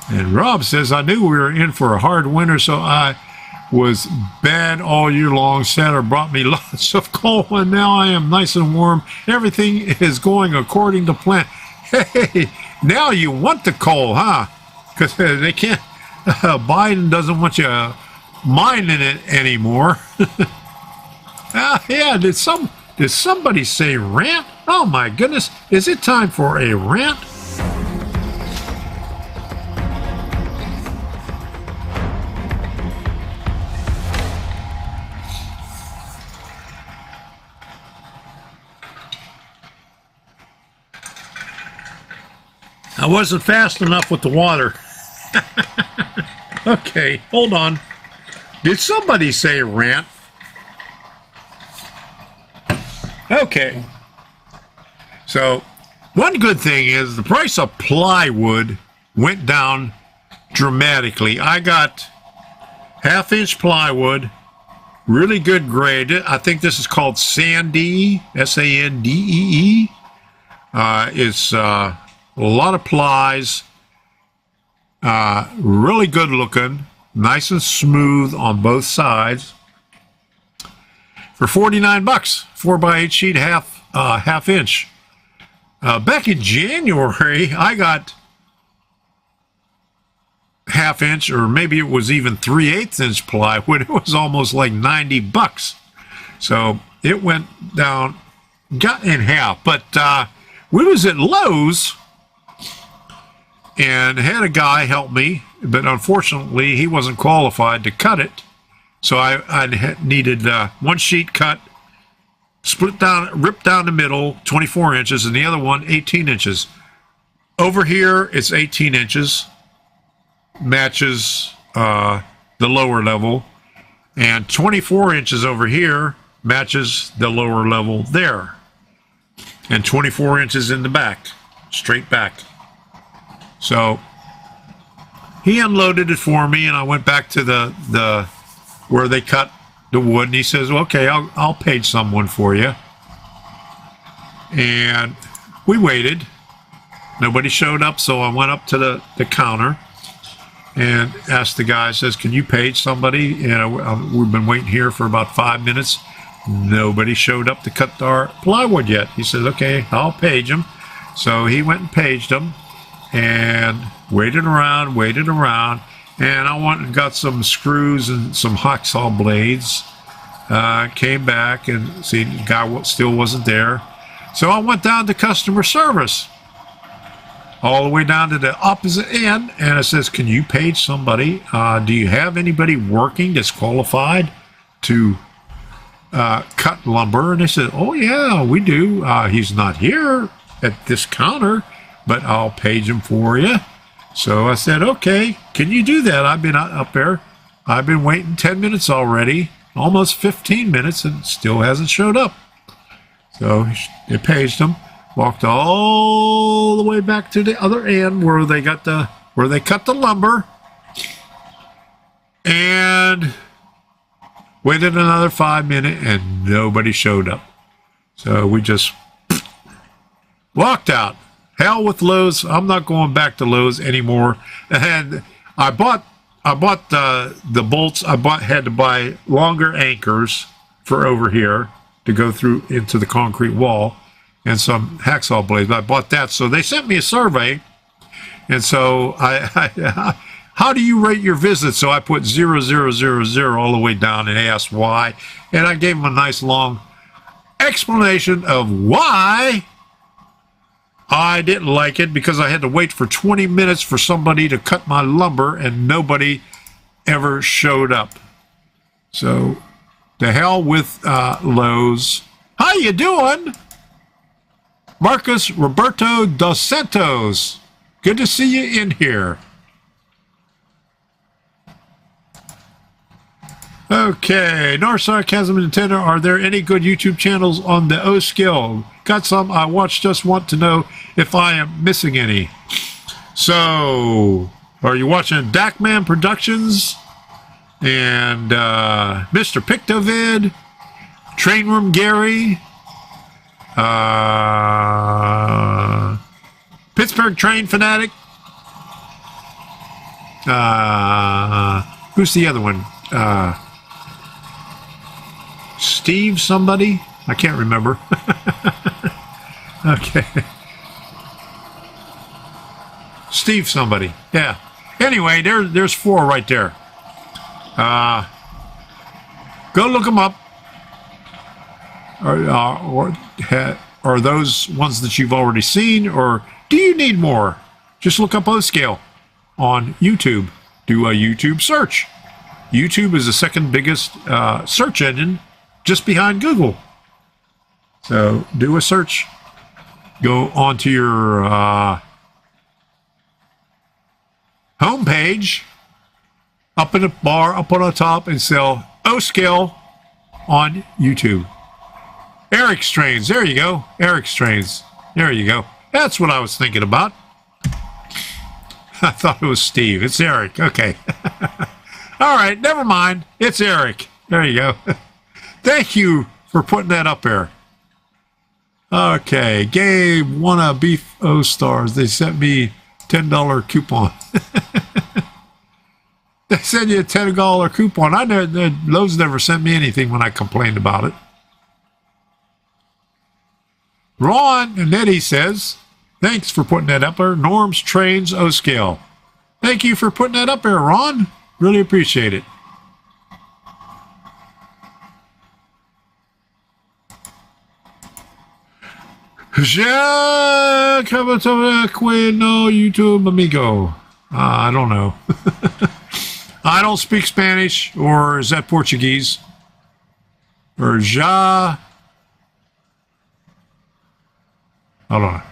And Rob says, I knew we were in for a hard winter, so I was bad all year long. Santa brought me lots of coal, and now I am nice and warm. Everything is going according to plan. Hey, now you want the coal, huh? Because they can't, Biden doesn't want you mining it anymore. Yeah, did somebody say rant? Oh my goodness, is it time for a rant? I wasn't fast enough with the water. Okay, hold on. Did somebody say rant? Okay. So, one good thing is the price of plywood went down dramatically. I got half-inch plywood, really good grade. I think this is called Sandee, S-A-N-D-E-E. It's a lot of plies, really good looking, nice and smooth on both sides. For $49, 4x8 sheet, half inch. Back in January, I got half inch, or maybe it was even 3/8 inch plywood. It was almost like $90. So it went down, got in half. But we was at Lowe's and had a guy help me, but unfortunately he wasn't qualified to cut it. So I needed one sheet cut, split down, ripped down the middle, 24 inches, and the other one 18 inches. Over here it's 18 inches, matches the lower level, and 24 inches over here matches the lower level there, and 24 inches in the back, straight back. So he unloaded it for me, and I went back to the where they cut the wood, and he says, okay, I'll page someone for you. And we waited. Nobody showed up, so I went up to the counter and asked the guy, says, can you page somebody? We've been waiting here for about 5 minutes. Nobody showed up to cut our plywood yet. He said, okay, I'll page him. So he went and paged him and waited around, and I went and got some screws and some hacksaw blades. Came back and see the guy still wasn't there. So I went down to customer service, all the way down to the opposite end, and it says, can you page somebody? Do you have anybody working that's qualified to cut lumber? And they said, oh yeah, we do. He's not here at this counter, but I'll page him for you. So I said, okay, can you do that? I've been up there. I've been waiting 10 minutes already, almost 15 minutes, and still hasn't showed up. So they paged him, walked all the way back to the other end where they cut the lumber, and waited another 5 minutes, and nobody showed up. So we just walked out. Hell with Lowe's. I'm not going back to Lowe's anymore. And I bought the bolts. Had to buy longer anchors for over here to go through into the concrete wall, and some hacksaw blades. I bought that. So they sent me a survey, and so I how do you rate your visit? So I put 0, 0, 0, 0 all the way down and asked why, and I gave them a nice long explanation of why I didn't like it, because I had to wait for 20 minutes for somebody to cut my lumber, and nobody ever showed up. So, to hell with Lowe's. How you doing? Marcus Roberto dos Santos. Good to see you in here. Okay, no sarcasm intended. Are there any good YouTube channels on the O skill? Got some I watch, just want to know if I am missing any. So, are you watching Dakman Productions and Mr. Pictovid, Train Room Gary, Pittsburgh Train Fanatic? Who's the other one? Steve somebody? I can't remember. Okay. Steve somebody. Yeah. Anyway, there's 4 right there. Go look them up. Are those ones that you've already seen, or do you need more? Just look up O-Scale on YouTube. Do a YouTube search. YouTube is the second biggest search engine, just behind Google. So do a search. Go onto your homepage, up in the bar, up on the top, and sell O-Scale on YouTube. Eric Strains, there you go. Eric Strains, there you go. That's what I was thinking about. I thought it was Steve. It's Eric. Okay. All right, never mind. It's Eric. There you go. Thank you for putting that up there. Okay, Gabe, wanna beef O stars. They sent me $10 coupon. They sent you a $10 coupon. Lowe's never sent me anything when I complained about it. Ron and Eddie says, thanks for putting that up there. Norm's Trains O-Scale. Thank you for putting that up there, Ron. Really appreciate it. Ja, no YouTube amigo. I don't know. I don't speak Spanish, or is that Portuguese? Or ja. Hold on.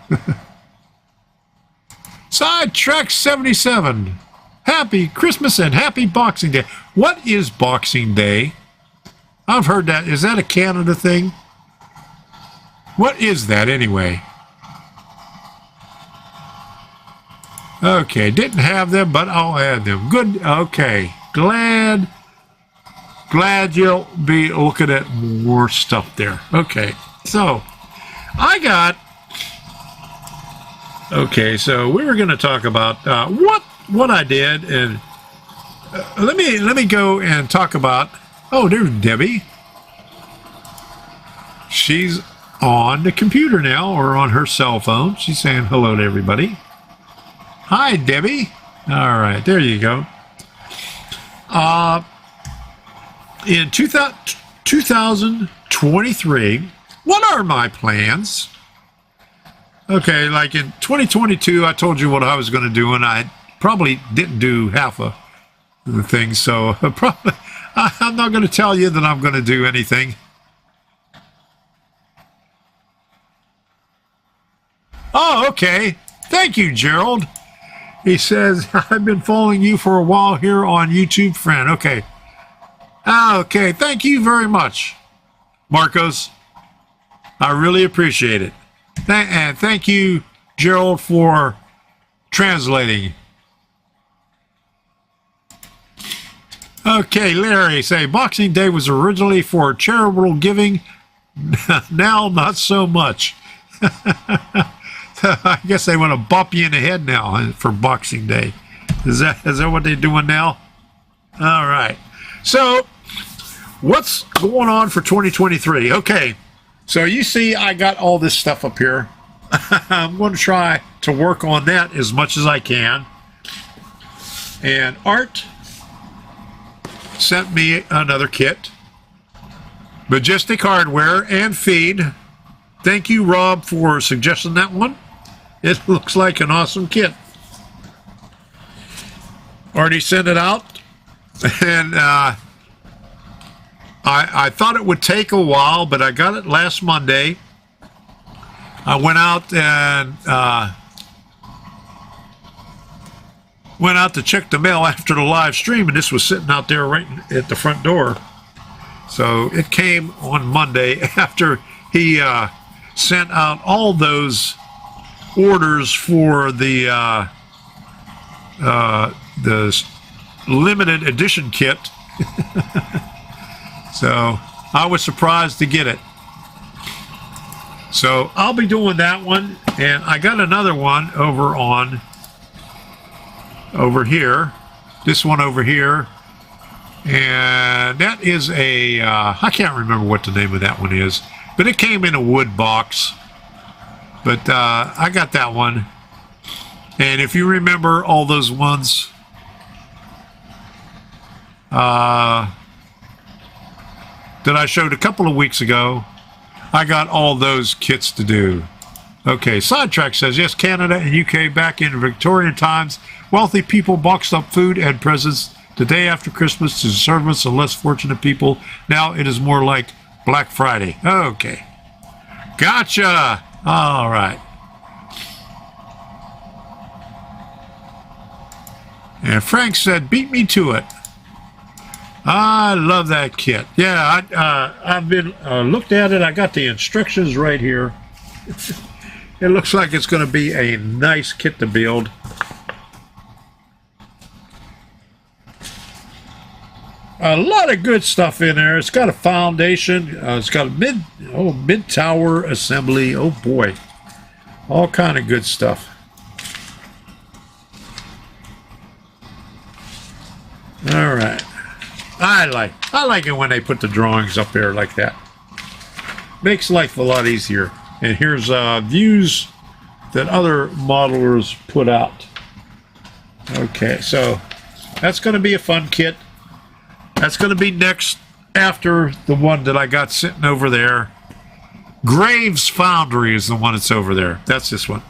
Sidetrack 77. Happy Christmas and happy Boxing Day. What is Boxing Day? I've heard that. Is that a Canada thing? What is that anyway? Okay, didn't have them, but I'll add them. Good. Okay, glad you'll be looking at more stuff there. Okay, so I got. Okay, so we were going to talk about what I did, and let me go and talk about. Oh, there's Debbie. She's on the computer now, or on her cell phone. She's saying hello to everybody. Hi, Debbie. All right, there you go. In 2023, what are my plans? Okay, like in 2022, I told you what I was going to do, and I probably didn't do half of the things, so probably I'm not going to tell you that I'm going to do anything. Oh, okay. Thank you, Gerald. He says, I've been following you for a while here on YouTube, friend. Okay. Okay, thank you very much, Marcos. I really appreciate it. And thank you, Gerald, for translating. Okay, Larry, say, Boxing Day was originally for charitable giving. Now, not so much. I guess they want to bop you in the head now for Boxing Day. Is that what they're doing now? All right. So, what's going on for 2023? Okay. So you see, I got all this stuff up here. I'm going to try to work on that as much as I can. And Art sent me another kit. Majestic Hardware and Feed. Thank you, Rob, for suggesting that one. It looks like an awesome kit. Already sent it out. And I thought it would take a while, but I got it last Monday. I went out to check the mail after the live stream, and this was sitting out there right at the front door. So it came on Monday after he sent out all those orders for the limited edition kit. So I was surprised to get it. So I'll be doing that one, and I got another one over here. This one over here, and that is a I can't remember what the name of that one is, but it came in a wood box. But I got that one, and if you remember all those ones that I showed a couple of weeks ago, I got all those kits to do. Okay, Sidetrack says, yes, Canada and UK back in Victorian times, wealthy people boxed up food and presents the day after Christmas to servants of less fortunate people. Now it is more like Black Friday. Okay. Gotcha. All right. And Frank said, beat me to it. I love that kit. Yeah, I've been looked at it. I got the instructions right here. It looks like it's going to be a nice kit to build. A lot of good stuff in there. It's got a foundation. It's got a mid tower assembly. Oh boy, all kind of good stuff. All right. I like it when they put the drawings up there like that. Makes life a lot easier. And here's views that other modelers put out. Okay, so that's going to be a fun kit. That's going to be next after the one that I got sitting over there. Graves Foundry is the one that's over there. That's this one.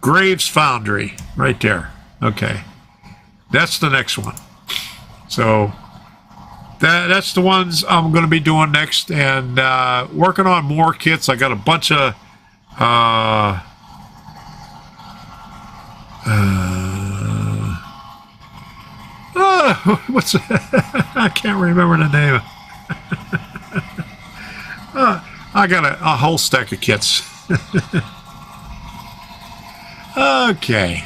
Graves Foundry, right there. Okay, that's the next one. So that's the ones I'm going to be doing next, and working on more kits. I got a bunch of what's I can't remember the name. I got a whole stack of kits. Okay.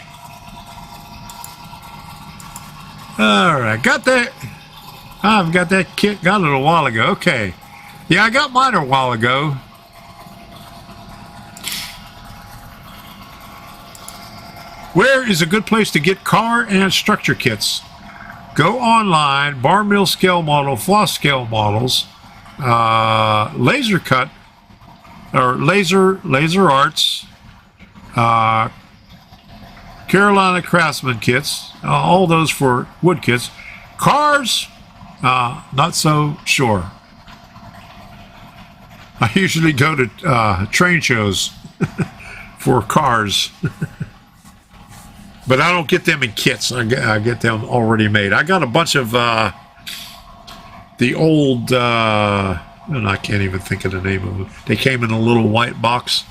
All right, got that. I've got that kit. Got it a while ago. Okay. Yeah, I got mine a while ago. Where is a good place to get car and structure kits? Go online, bar mill scale model, floss scale models, laser cut, or laser arts, Carolina Craftsman kits, all those for wood kits. Cars, not so sure. I usually go to train shows for cars. But I don't get them in kits. I get them already made. I got a bunch of the old, and I can't even think of the name of them. They came in a little white box.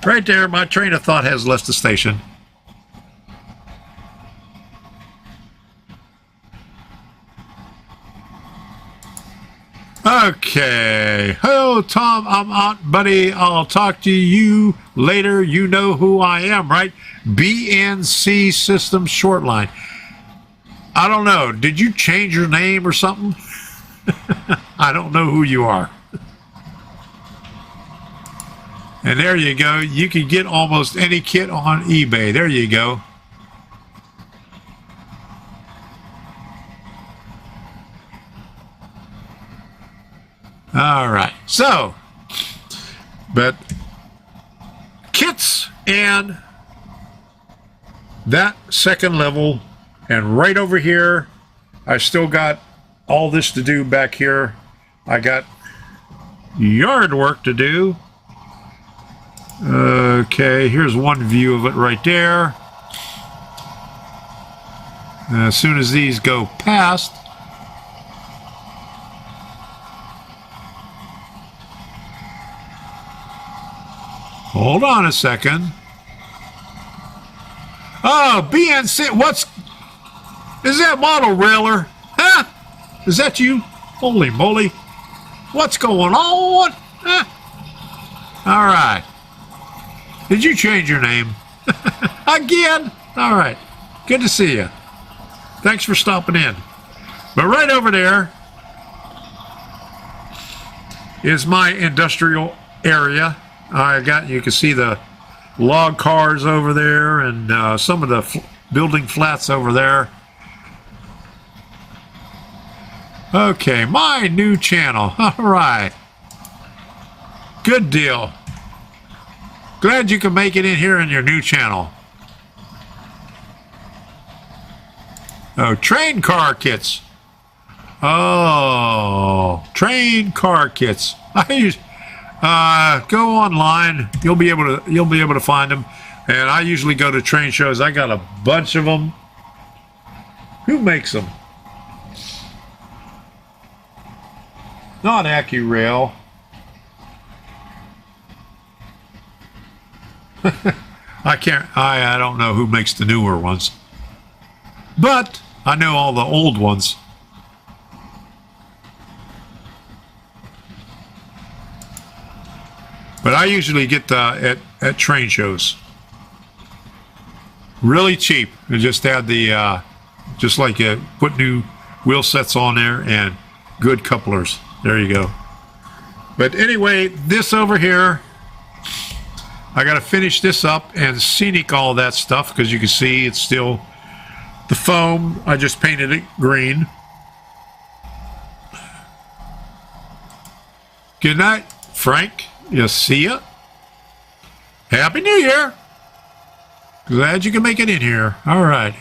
Right there, my train of thought has left the station. Okay. Hello, Tom. I'm out, buddy. I'll talk to you later. You know who I am, right? BNC Systems Shortline. I don't know. Did you change your name or something? I don't know who you are. And there you go. You can get almost any kit on eBay. There you go. All right. So, but kits and that second level, and right over here, I still got all this to do back here. I got yard work to do. Okay, here's one view of it right there. As soon as these go past, hold on a second. Oh, BNC, Is that model railer? Huh? Is that you? Holy moly. What's going on? Huh? All right. Did you change your name? Again? All right. Good to see you. Thanks for stopping in. But right over there is my industrial area. You can see the log cars over there and some of the building flats over there. Okay, my new channel. All right. Good deal. Glad you can make it in here in your new channel. Oh, train car kits. Oh, train car kits. Go online. You'll be able to find them. And I usually go to train shows. I got a bunch of them. Who makes them? Not AccuRail. I don't know who makes the newer ones. But I know all the old ones. But I usually get at train shows. Really cheap. You just add the just like put new wheel sets on there and good couplers. There you go. But anyway, this over here, I got to finish this up and scenic all that stuff because you can see it's still the foam. I just painted it green. Good night, Frank. You see ya. Happy New Year. Glad you can make it in here. All right.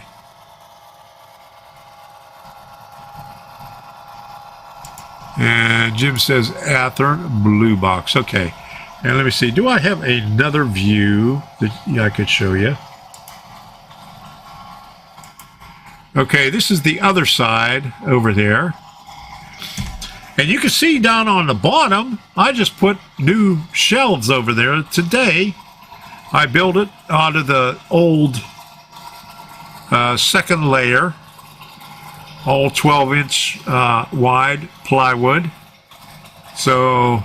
And Jim says Athern Blue Box. Okay. And let me see. Do I have another view that I could show you? Okay, this is the other side over there. And you can see down on the bottom, I just put new shelves over there today. I built it out of the old second layer, all 12-inch wide plywood. So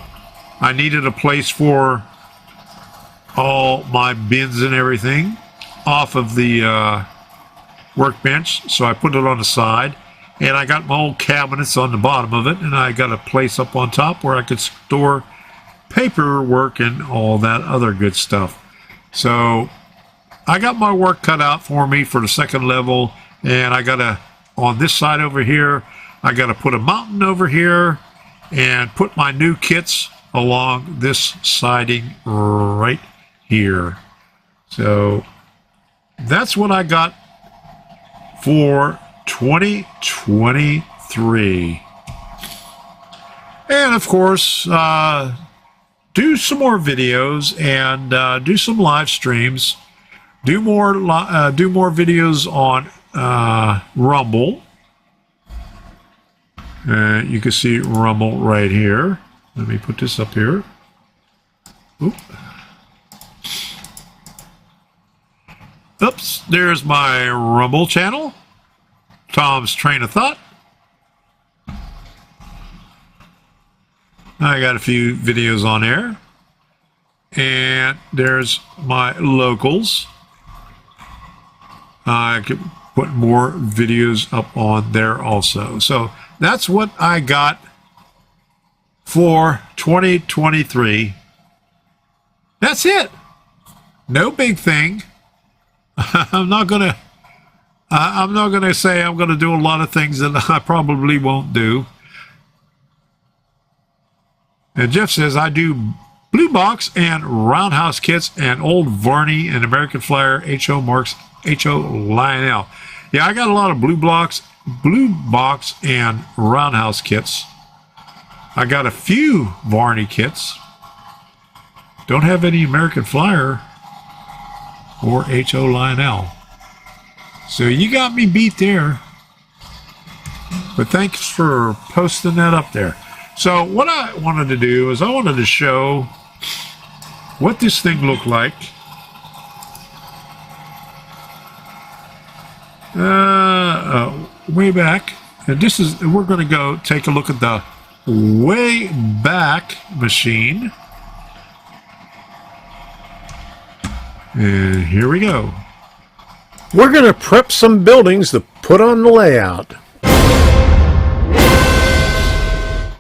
I needed a place for all my bins and everything off of the workbench. So I put it on the side. And I got my old cabinets on the bottom of it, and I got a place up on top where I could store paperwork and all that other good stuff. So I got my work cut out for me for the second level, and I got on this side over here, I got to put a mountain over here and put my new kits along this siding right here. So that's what I got for 2023. And of course, do some more videos and do some live streams. Do more videos on Rumble. You can see Rumble right here. Let me put this up here. Oop. Oops, there's my Rumble channel. Tom's Train of Thought. I got a few videos on there. And there's my locals. I could put more videos up on there also. So that's what I got for 2023. That's it. No big thing. I'm not gonna say I'm gonna do a lot of things that I probably won't do. And Jeff says I do blue box and roundhouse kits and old Varney and American Flyer HO Marks HO Lionel. Yeah, I got a lot of blue box and roundhouse kits. I got a few Varney kits. Don't have any American Flyer or HO Lionel. So you got me beat there. But thanks for posting that up there. So what I wanted to do is I wanted to show what this thing looked like. way back. And this is, we're going to go take a look at the way back machine. And here we go. We're going to prep some buildings to put on the layout.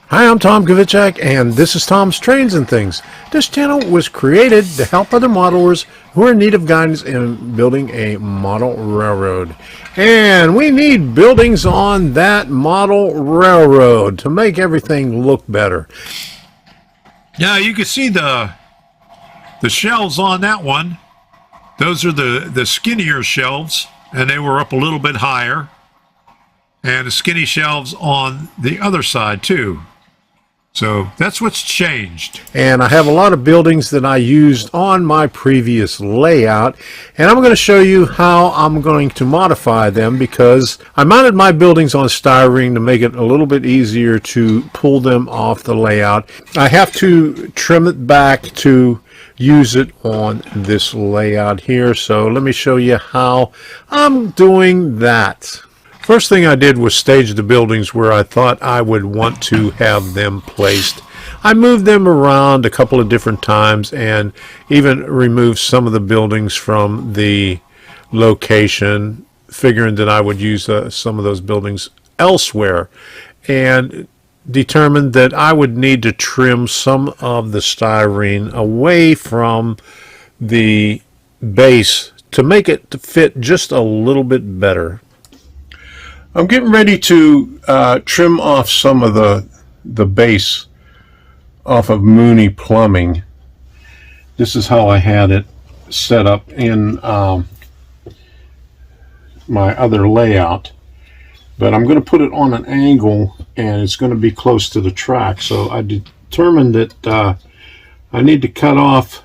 Hi, I'm Tom Kovichak, and this is Tom's Trains and Things. This channel was created to help other modelers who are in need of guidance in building a model railroad. And we need buildings on that model railroad to make everything look better. Now, you can see the shelves on that one. Those are the skinnier shelves, and they were up a little bit higher. And the skinny shelves on the other side, too. So that's what's changed. And I have a lot of buildings that I used on my previous layout, and I'm going to show you how I'm going to modify them, because I mounted my buildings on styrene to make it a little bit easier to pull them off the layout. I have to trim it back to use it on this layout here, so let me show you how I'm doing that. First thing I did was stage the buildings where I thought I would want to have them placed. I moved them around a couple of different times and even removed some of the buildings from the location, figuring that I would use some of those buildings elsewhere, and determined that I would need to trim some of the styrene away from the base to make it fit just a little bit better. I'm getting ready to trim off some of the base off of Mooney Plumbing. This is how I had it set up in my other layout. But I'm going to put it on an angle, and it's going to be close to the track. So I determined that I need to cut off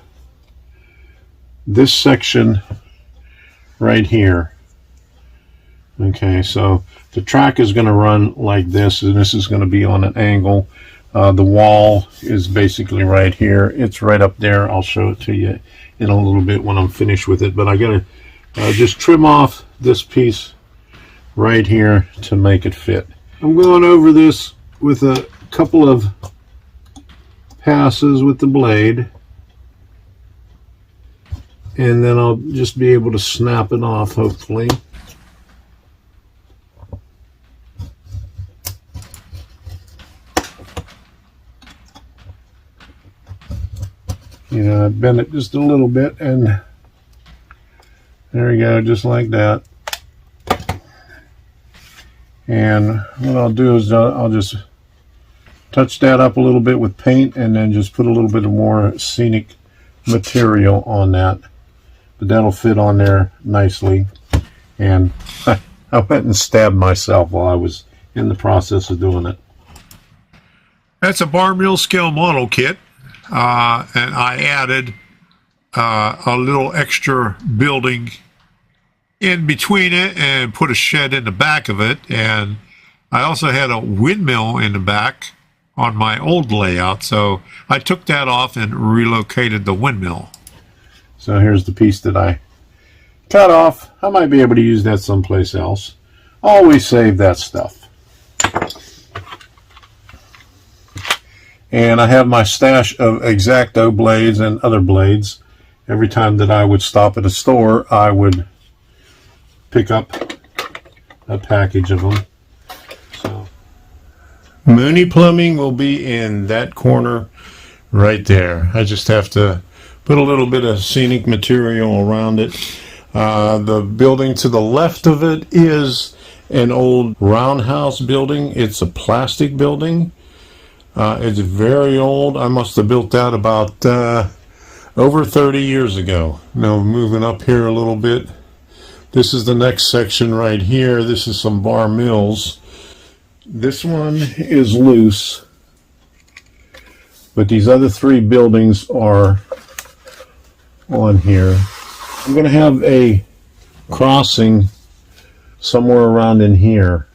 this section right here. Okay, so the track is going to run like this, and this is going to be on an angle. The wall is basically right here. It's right up there. I'll show it to you in a little bit when I'm finished with it. But I got to just trim off this piece right here to make it fit. I'm going over this with a couple of passes with the blade, and then I'll just be able to snap it off, hopefully. You know, I bend it just a little bit, and there we go, just like that. And what I'll do is I'll just touch that up a little bit with paint, and then just put a little bit of more scenic material on that. But that'll fit on there nicely. And I went and stabbed myself while I was in the process of doing it. That's a bar mill scale model kit. And I added a little extra building in between it and put a shed in the back of it. And I also had a windmill in the back on my old layout. So I took that off and relocated the windmill. So here's the piece that I cut off. I might be able to use that someplace else. Always save that stuff. And I have my stash of X-Acto blades and other blades. Every time that I would stop at a store, I would pick up a package of them. So, Mooney Plumbing will be in that corner right there. I just have to put a little bit of scenic material around it. The building to the left of it is an old roundhouse building. It's a plastic building. It's very old. I must have built that about over 30 years ago. Now moving up here a little bit. This is the next section right here. This is some bar mills. This one is loose, but these other three buildings are on here. I'm going to have a crossing somewhere around in here.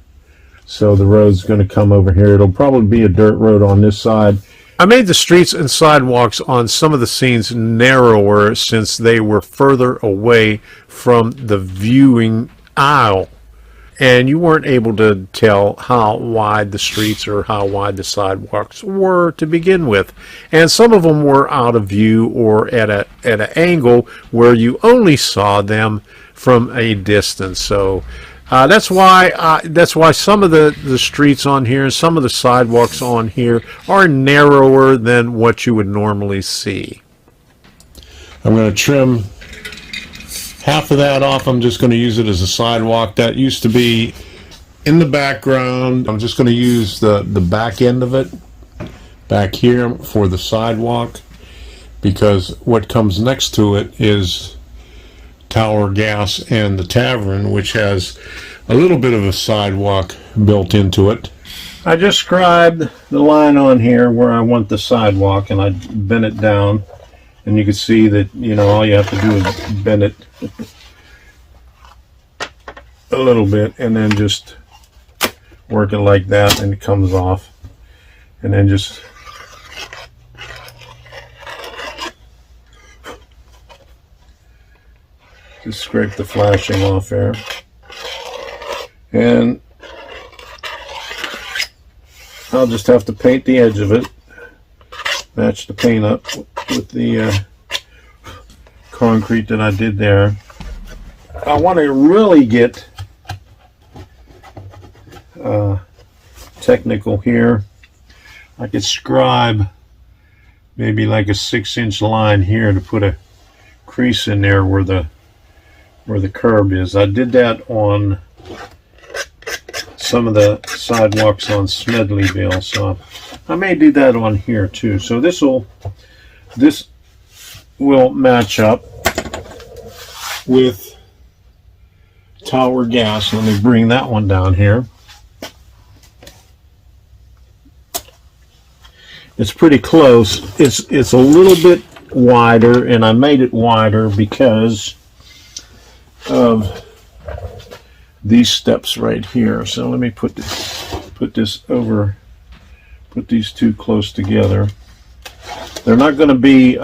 So the road's going to come over here. It'll probably be a dirt road on this side. I made the streets and sidewalks on some of the scenes narrower since they were further away from the viewing aisle. and you weren't able to tell how wide the streets or how wide the sidewalks were to begin with. And some of them were out of view or at an angle where you only saw them from a distance. So that's why some of the streets on here, some of the sidewalks on here are narrower than what you would normally see. I'm going to trim half of that off. I'm just going to use it as a sidewalk. That used to be in the background. I'm just going to use the back end of it back here for the sidewalk, because what comes next to it is Tower Gas and the Tavern, which has a little bit of a sidewalk built into it. I just scribed the line on here where I want the sidewalk, and I bent it down, and you can see that, you know, all you have to do is bend it a little bit and then just work it like that, and it comes off, and then just scrape the flashing off there, and I'll just have to paint the edge of it, match the paint up with the concrete that I did there. I want to really get technical here. I could scribe maybe like a 6-inch line here to put a crease in there where the curb is. I did that on some of the sidewalks on Smedleyville, so I may do that on here too. So this will match up with Tower Gas. Let me bring that one down here. It's pretty close. It's a little bit wider, and I made it wider because of these steps right here. So let me put this over, put these two close together. They're not going to be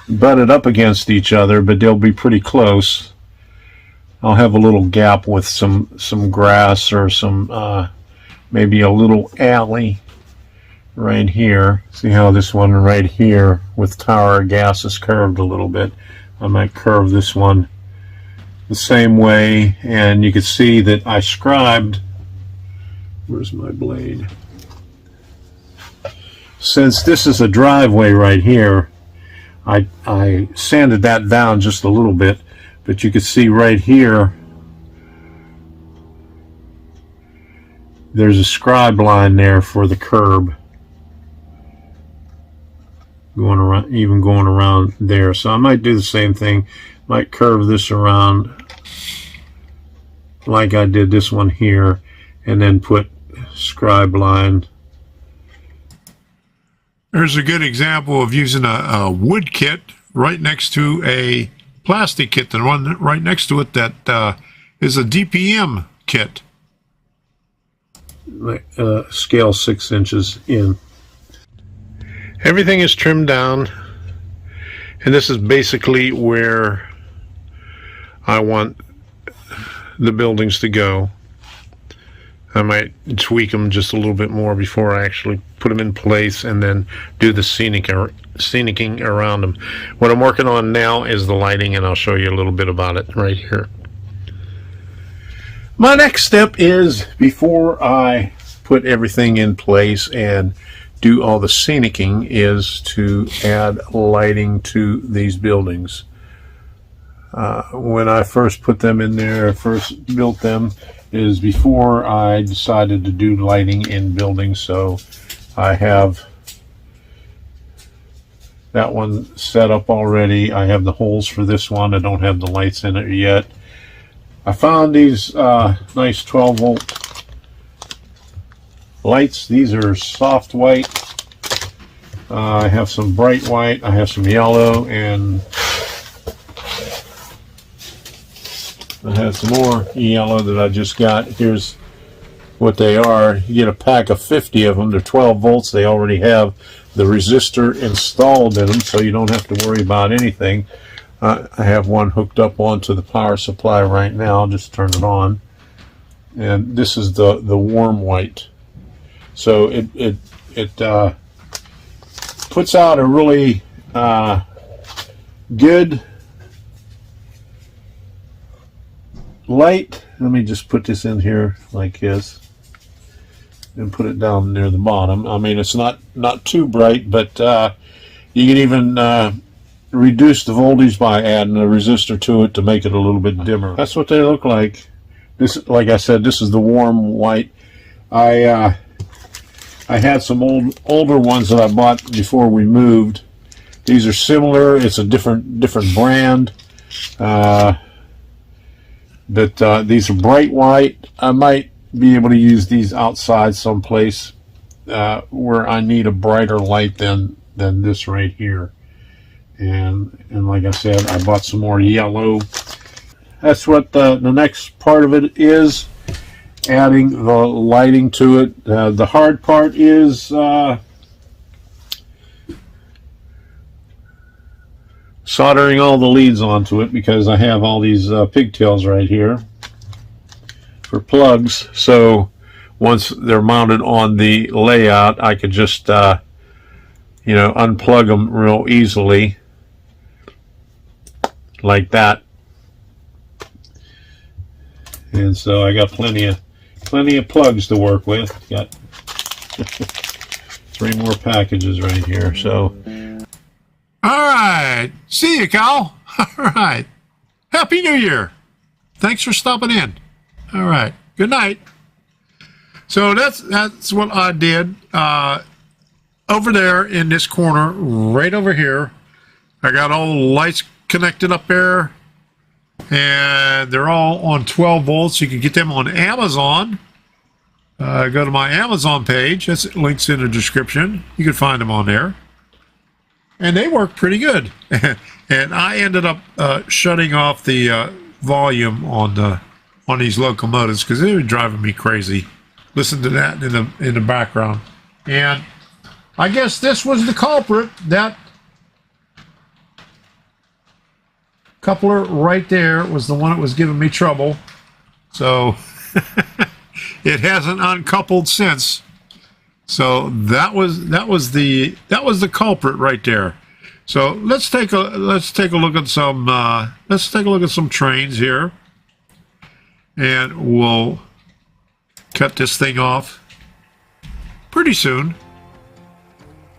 butted up against each other, but they'll be pretty close. I'll have a little gap with some grass or some maybe a little alley right here. See how this one right here with Tower Gas is curved a little bit? I might curve this one the same way, and you can see that I scribed. Where's my blade? Since this is a driveway right here, I sanded that down just a little bit, but you can see right here there's a scribe line there for the curb going around, even going around there. So I might do the same thing, might curve this around like I did this one here, and then put scribe line. There's a good example of using a wood kit right next to a plastic kit. The one right next to it that is a DPM kit. Scale 6 inches in. Everything is trimmed down, and this is basically where I want the buildings to go. I might tweak them just a little bit more before I actually put them in place, and then do the scenicking around them. What I'm working on now is the lighting, and I'll show you a little bit about it right here. My next step is, before I put everything in place and do all the scenicking, is to add lighting to these buildings. When I first put them in there, first built them, is before I decided to do lighting in buildings. So I have that one set up already. I have the holes for this one. I don't have the lights in it yet. I found these nice 12-volt lights. These are soft white. I have some bright white. I have some yellow, and I have some more yellow that I just got. Here's what they are. You get a pack of 50 of them. They're 12 volts. They already have the resistor installed in them, so you don't have to worry about anything. I have one hooked up onto the power supply right now. I'll just turn it on. and this is the warm white. So it puts out a really good light. Let me just put this in here like this and put it down near the bottom. I mean, it's not too bright, but you can even reduce the voltage by adding a resistor to it to make it a little bit dimmer. That's what they look like. This, like I said, this is the warm white. I had some older ones that I bought before we moved. These are similar. It's a different brand. But these are bright white. I might be able to use these outside someplace where I need a brighter light than this right here. And like I said, I bought some more yellow. That's what the next part of it is, adding the lighting to it. The hard part is soldering all the leads onto it, because I have all these pigtails right here for plugs. So once they're mounted on the layout, I could just unplug them real easily like that. And so I got plenty of plugs to work with. Got 3 more packages right here. So all right, see you, Cal. All right, Happy New Year. Thanks for stopping in. All right, good night. So that's what I did over there in this corner, right over here. I got all the lights connected up there, and they're all on 12 volts. You can get them on Amazon. Go to my Amazon page. That's links in the description. You can find them on there, and they work pretty good. And I ended up shutting off the volume on these locomotives because they were driving me crazy. Listen to that in the background, and I guess this was the culprit. That coupler right there was the one that was giving me trouble. So it hasn't uncoupled since. So that was the culprit right there. So let's take a look at some trains here, and we'll cut this thing off pretty soon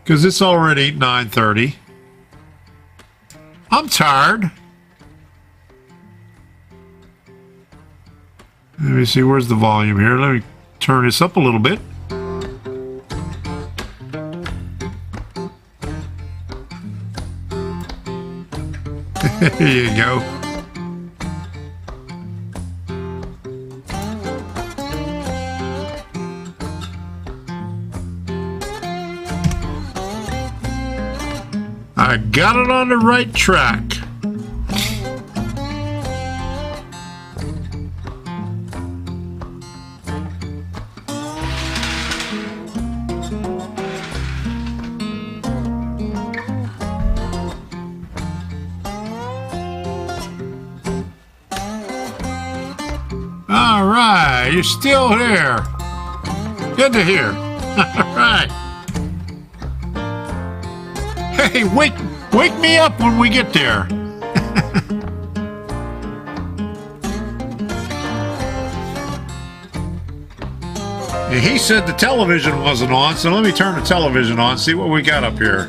because it's already 9:30. I'm tired. Let me see, where's the volume here? Let me turn this up a little bit. There you go. I got it on the right track. All right, you're still here. Good to hear. All right. Hey, wake me up when we get there. He said the television wasn't on, so let me turn the television on, see what we got up here.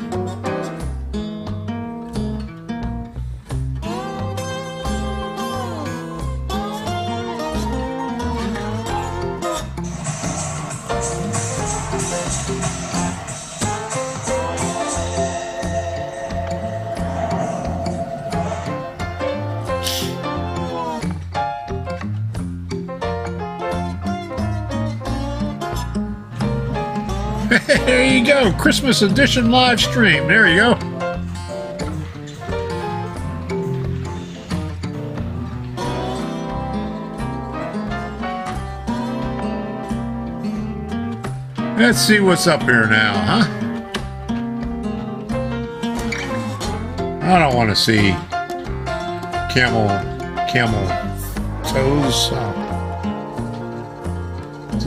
There you go, Christmas edition live stream. There you go. Let's see what's up here now, huh? I don't want to see camel toes.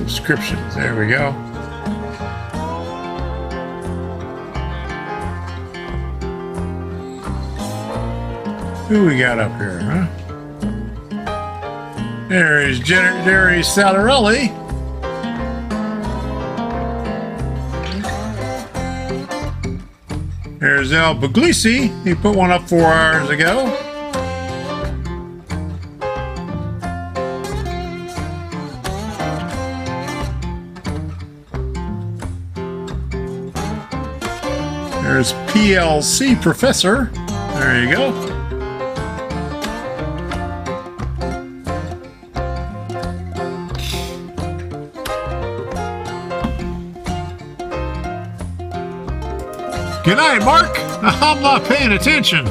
subscriptions. There we go. Who we got up here, huh? There's Jerry Salarelli. There's Al Puglisi. He put one up 4 hours ago. There's PLC Professor. There you go. Good night, Mark. I'm not paying attention.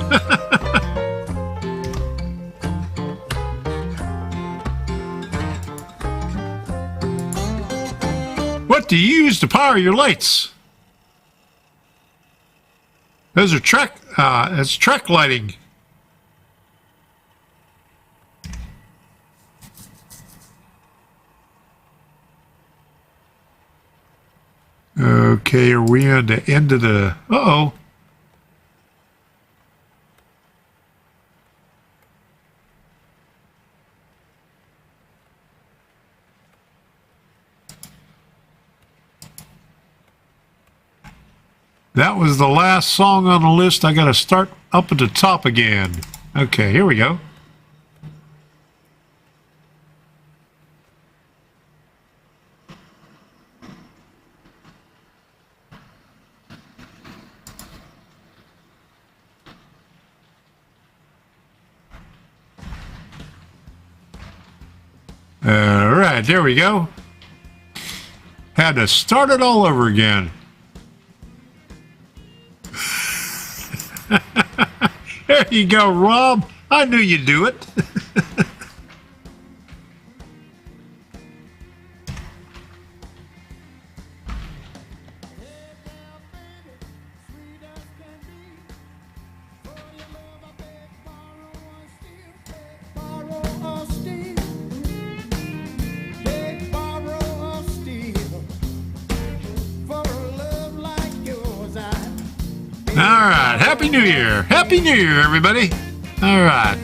What do you use to power your lights? Those are track. It's track lighting. Okay, are we on the end of the... Uh-oh. That was the last song on the list. I got to start up at the top again. Okay, here we go. All right, there we go. Had to start it all over again. There you go, Rob. I knew you'd do it. All right, Happy New Year. Happy New Year, everybody. All right.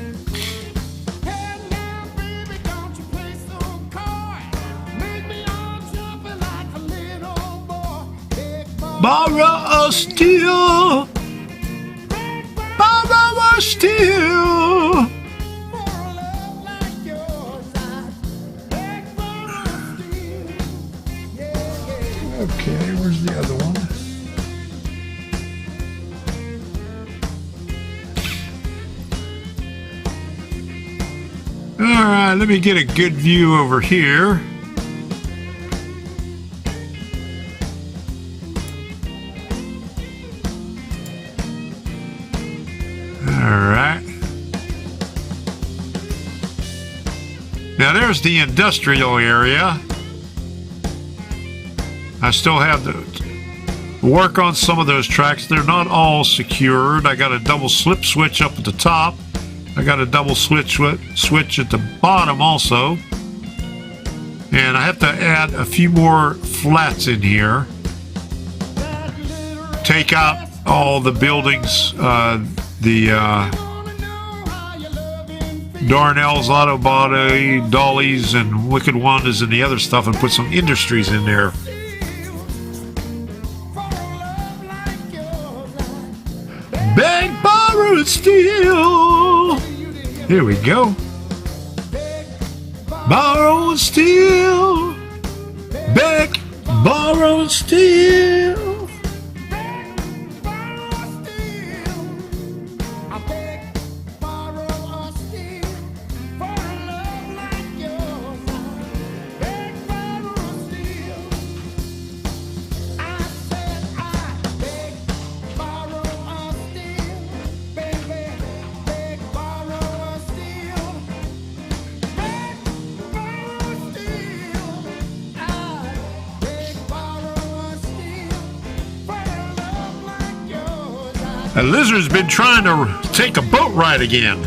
Borrow a steel. Borrow a steel. Okay, where's the other one? All right, let me get a good view over here. All right. Now there's the industrial area. I still have to work on some of those tracks. They're not all secured. I got a double slip switch up at the top. I got a double switch at the bottom also. And I have to add a few more flats in here. Take out all the buildings, Darnell's Auto Body, Dolly's, and Wicked Wanda's and the other stuff, and put some industries in there. Beg, borrow, and steal. Here we go. Borrow and steal. Beg, borrow and steal. A lizard's been trying to take a boat ride again.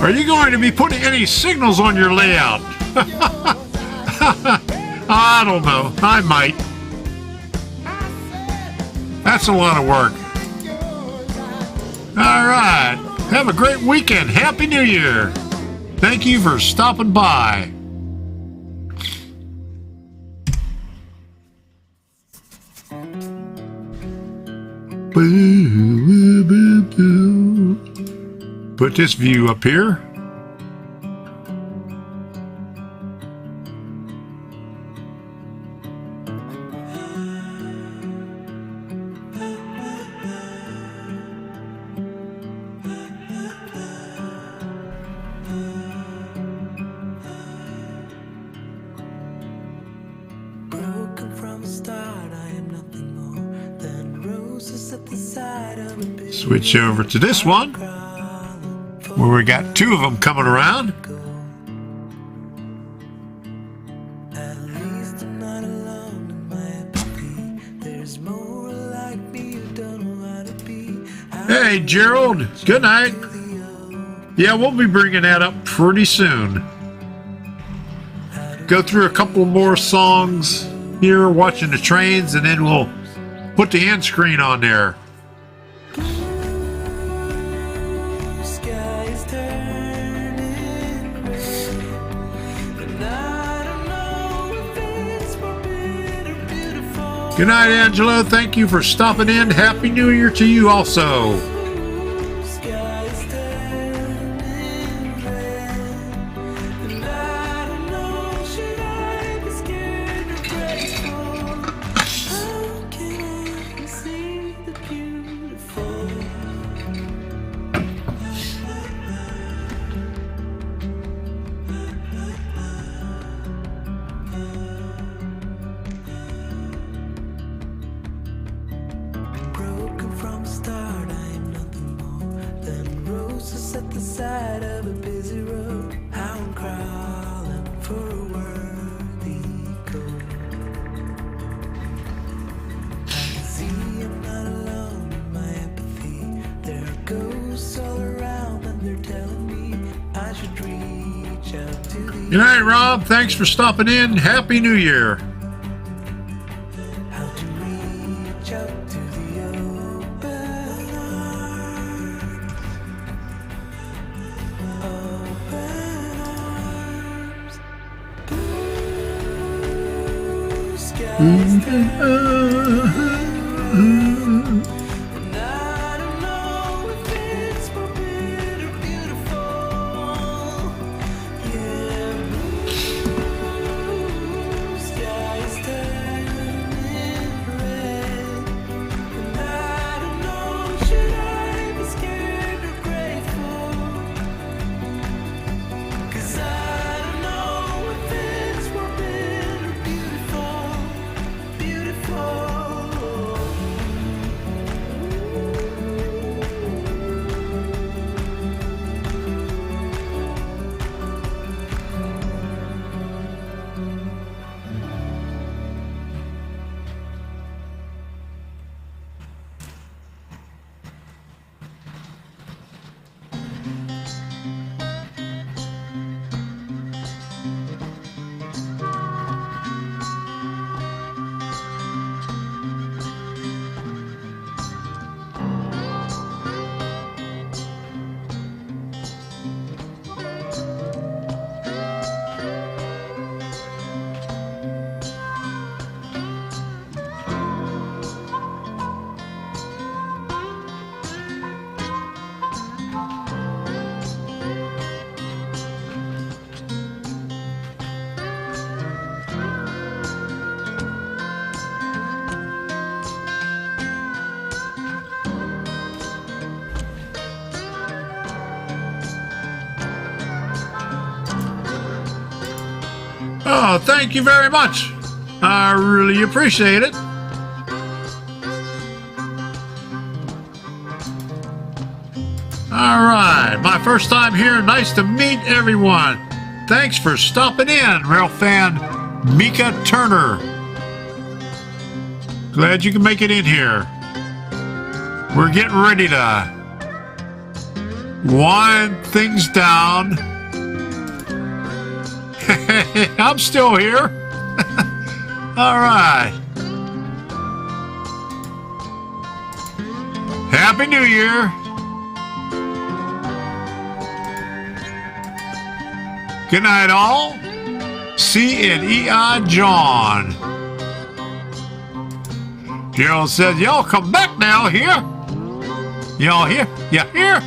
Are you going to be putting any signals on your layout? I don't know. I might. That's a lot of work. All right. Have a great weekend. Happy New Year. Thank you for stopping by. Boo, boo, boo. Put this view up here. Switch over to this one, where we got two of them coming around. Hey, Gerald. Good night. Yeah, we'll be bringing that up pretty soon. Go through a couple more songs here, watching the trains, and then we'll put the end screen on there. Good night, Angelo. Thank you for stopping in. Happy New Year to you also. Good night, Rob. Thanks for stopping in. Happy New Year. Oh, thank you very much. I really appreciate it. All right, my first time here. Nice to meet everyone. Thanks for stopping in, rail fan Mika Turner. Glad you can make it in here. We're getting ready to wind things down. I'm still here. All right. Happy New Year. Good night, all. C&EI John. Gerald says, y'all come back now here. Y'all here? You here?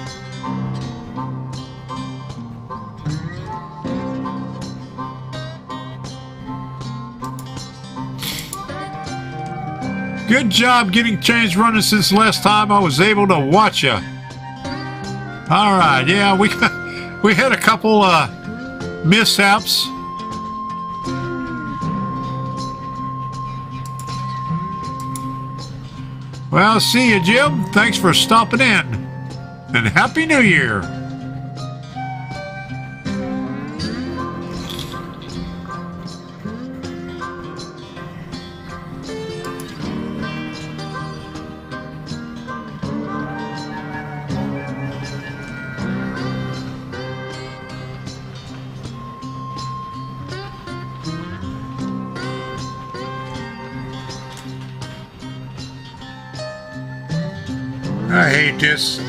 Good job getting change running since last time I was able to watch you. All right, yeah, we had a couple mishaps. Well, see you, Jim. Thanks for stopping in. And Happy New Year. I hate this.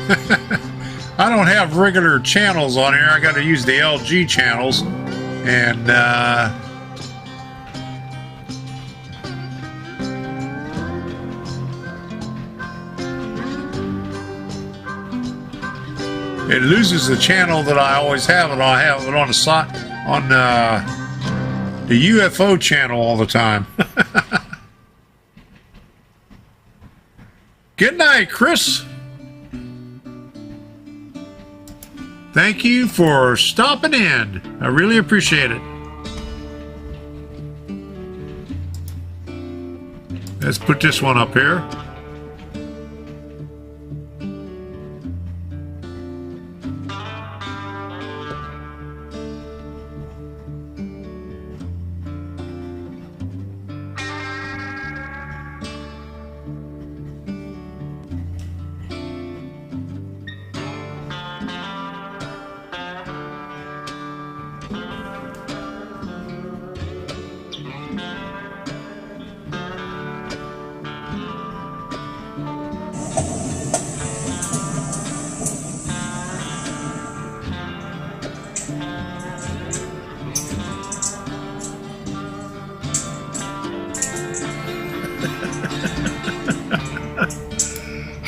I don't have regular channels on here. I got to use the LG channels, and it loses the channel that I always have, and I have it on the side on the UFO channel all the time. Good night, Chris. Thank you for stopping in. I really appreciate it. Let's put this one up here.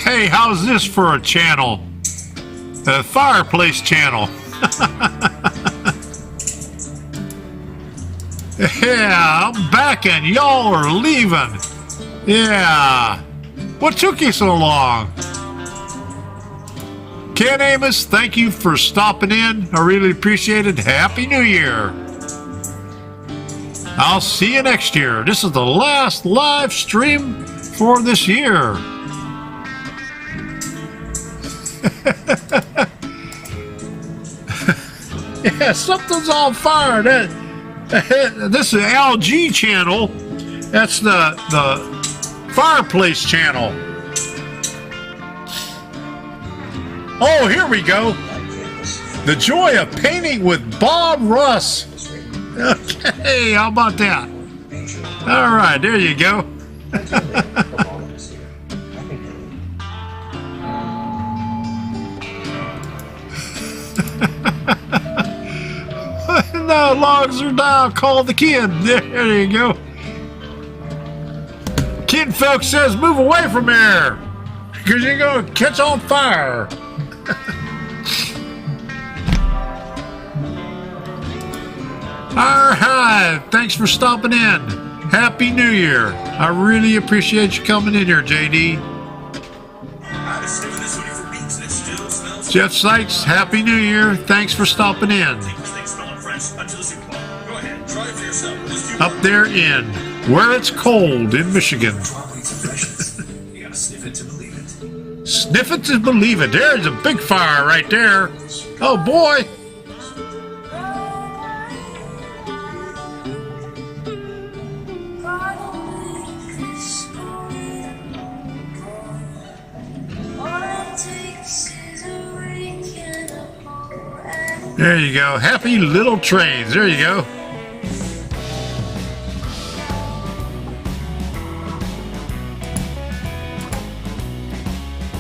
Hey, how's this for a channel? A fireplace channel. Yeah, I'm back and y'all are leaving. Yeah. What took you so long? Ken Amos, thank you for stopping in. I really appreciate it. Happy New Year. I'll see you next year. This is the last live stream for this year. Yeah, something's on fire. This is LG channel. That's the fireplace channel. Oh, here we go. The joy of painting with Bob Russ. Okay, how about that? All right, there you go. No, logs are down. Call the kid. There you go. Kid folks says move away from there because you're going to catch on fire. All right. Thanks for stopping in. Happy New Year. I really appreciate you coming in here, JD. Jeff Sykes, Happy New Year. Thanks for stopping in. Up there in where it's cold in Michigan. You gotta sniff it to believe it. Sniff it to believe it. There's a big fire right there. Oh boy. There you go. Happy little trains. There you go.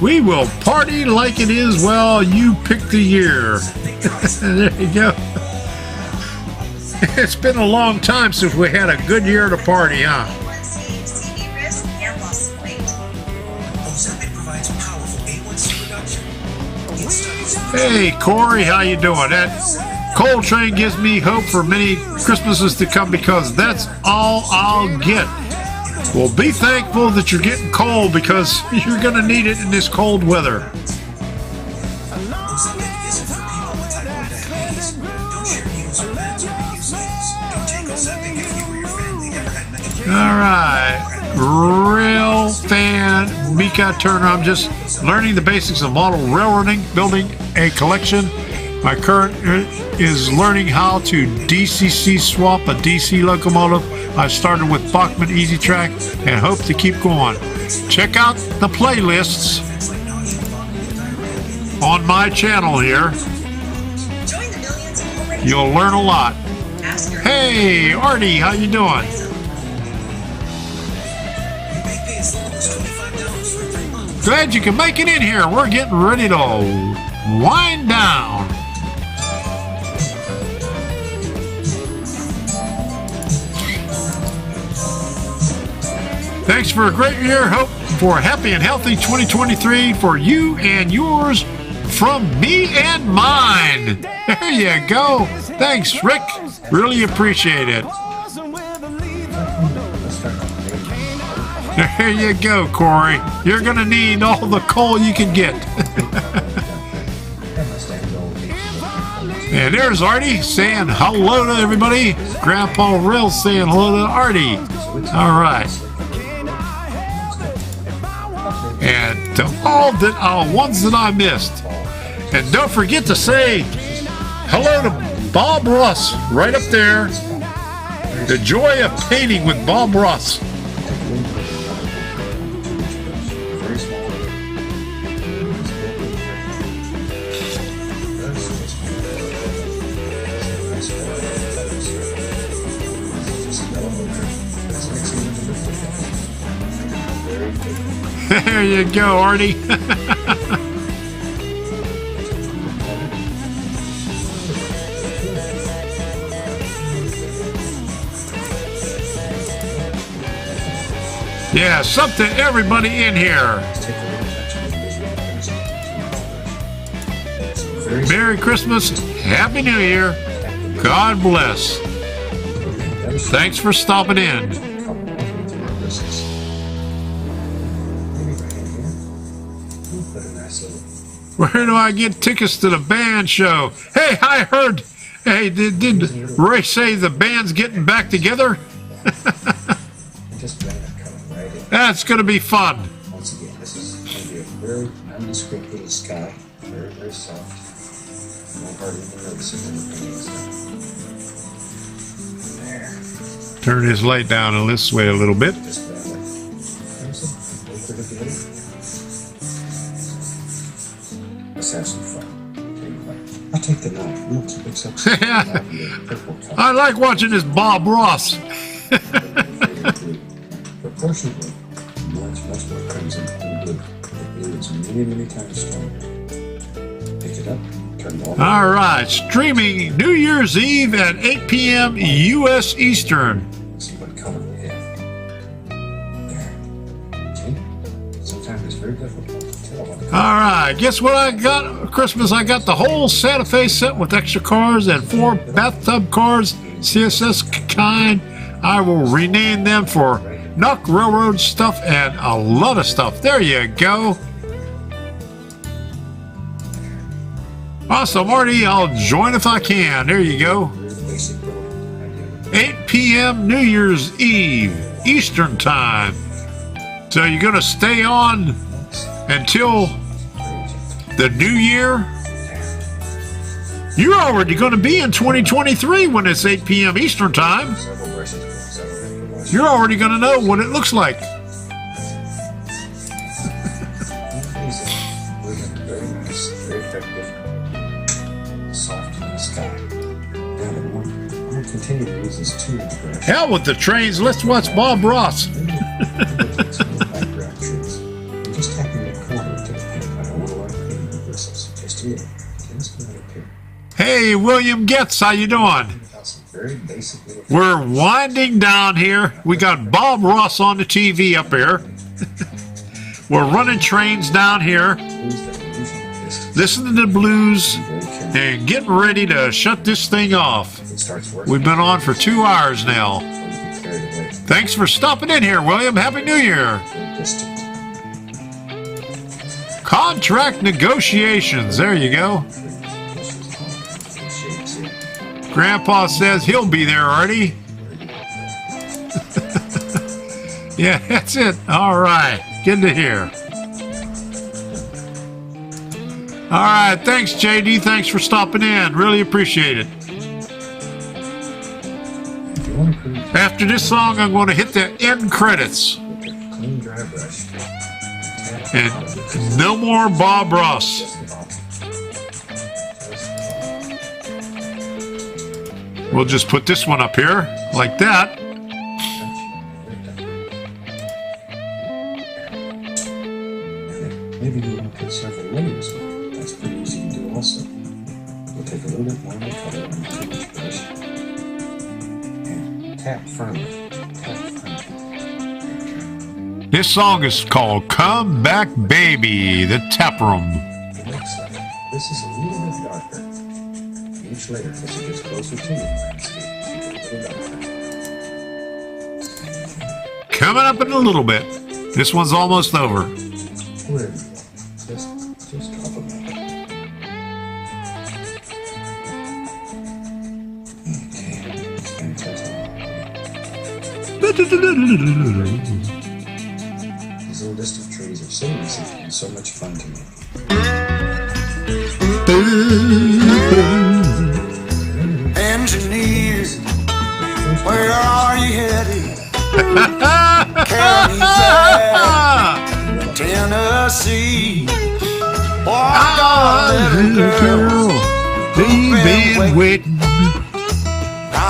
We will party like it is, well, you pick the year. There you go. It's been a long time since we had a good year to party, huh? A1C, risk, and loss of weight. Ozempic provides powerful A1C reduction. It studies. Hey, Corey, how you doing? That coal train gives me hope for many Christmases to come because that's all I'll get. Well, be thankful that you're getting coal because you're going to need it in this cold weather. Ozempic isn't for people with type 1 diabetes. Don't share needles or meds or reuse needles. Don't take Ozempic if you or your family ever had medication. All right, real fan Mika Turner. I'm just learning the basics of model railroading, building a collection. My current is learning how to DCC swap a DC locomotive. I started with Bachmann Easy Track and hope to keep going. Check out the playlists on my channel here. Join the millions of already. You'll learn a lot. Ask your Hey, Artie, how you doing? You may pay as little as $25 for 3 months. Glad you can make it in here. We're getting ready to wind down. Thanks for a great year. Hope for a happy and healthy 2023 for you and yours from me and mine. There you go. Thanks, Rick. Really appreciate it. There you go, Corey. You're going to need all the coal you can get. And there's Artie saying hello to everybody. Grandpa Rill saying hello to Artie. All right. And to all the ones that I missed. And don't forget to say hello to Bob Ross right up there. The joy of painting with Bob Ross. There you go, Artie. Yeah, something everybody in here. Merry Christmas, Happy New Year, God bless. Thanks for stopping in. Where do I get tickets to the band show? Hey, I heard. Hey, did Ray say the band's getting back together? That's going to be fun. Once again, this is going to be a very nondescript little sky, very, very soft. You won't hardly even notice it when the painting's done. There. Turn his light down and let's sway a little bit. Just grab it. There's it. Wait for the glitter. Let's have some fun. Tell you what, I'll take the knife. Look, it's up. I like watching this Bob Ross. Proportionately, much more crimson than blue. The blue is many, many times stronger. Pick it up, turn it on. All right, streaming New Year's Eve at 8 p.m. U.S. Eastern. See what color we have. There. Okay? Sometimes it's very difficult to tell what color. All right, guess what I got for Christmas? I got the whole Santa Fe set with extra cars and 4 bathtub cars, CSS kind. I will rename them for Nuck Railroad stuff and a lot of stuff. There you go. Awesome, Marty. I'll join if I can. There you go. 8 p.m. New Year's Eve, Eastern Time. So you're going to stay on until the new year? You're already going to be in 2023 when it's 8 p.m. Eastern Time. You're already going to know what it looks like. Very nice, very effective, soft in the sky. tape uses two brush. Hell with the trains. Let's watch Bob Ross. Background trees. And just tapping the corner to the paint on a little arcade bristles. Just here. Just right up here. Hey, William Getz, how you doing? Without some very basic little We're winding down here. We got Bob Ross on the TV up here. We're running trains down here, tools that are usually just listening to the blues, very careful. and getting ready to shut this thing off. It starts working. We've been on for 2 hours now. Or you get carried away. Thanks for stopping in here, William. Happy New Year. Very distant. Contract negotiations. There you go. Shapes here. Grandpa says he'll be there already. Yeah, that's it. All right. Good to hear. All right. Thanks, JD. Thanks for stopping in. Really appreciate it. If you want to prove After this song, I'm going to hit the end credits. with a clean dry brush, tap And out of it. no more Bob Ross. Just the bottom. Just the bottom. We'll just put this one up here like that. Maybe you want to put several layers on it. That's pretty easy to do also. We'll take a little bit more of the color on the 2-inch brush and tap firmly. Tap firmly. This song is called Come Back Baby, the Tap Room. The next layer. This is a little bit darker. Each layer, as it gets closer to you, landscape, keep it a little darker. Coming up in a little bit. This one's almost over. Wherever you go. Just drop them in. Okay, fantastic. These little distant trees are so easy and so much fun to me. Engineers, where are you headed? County back, Tennessee. Oh, darling girl, they've been waiting.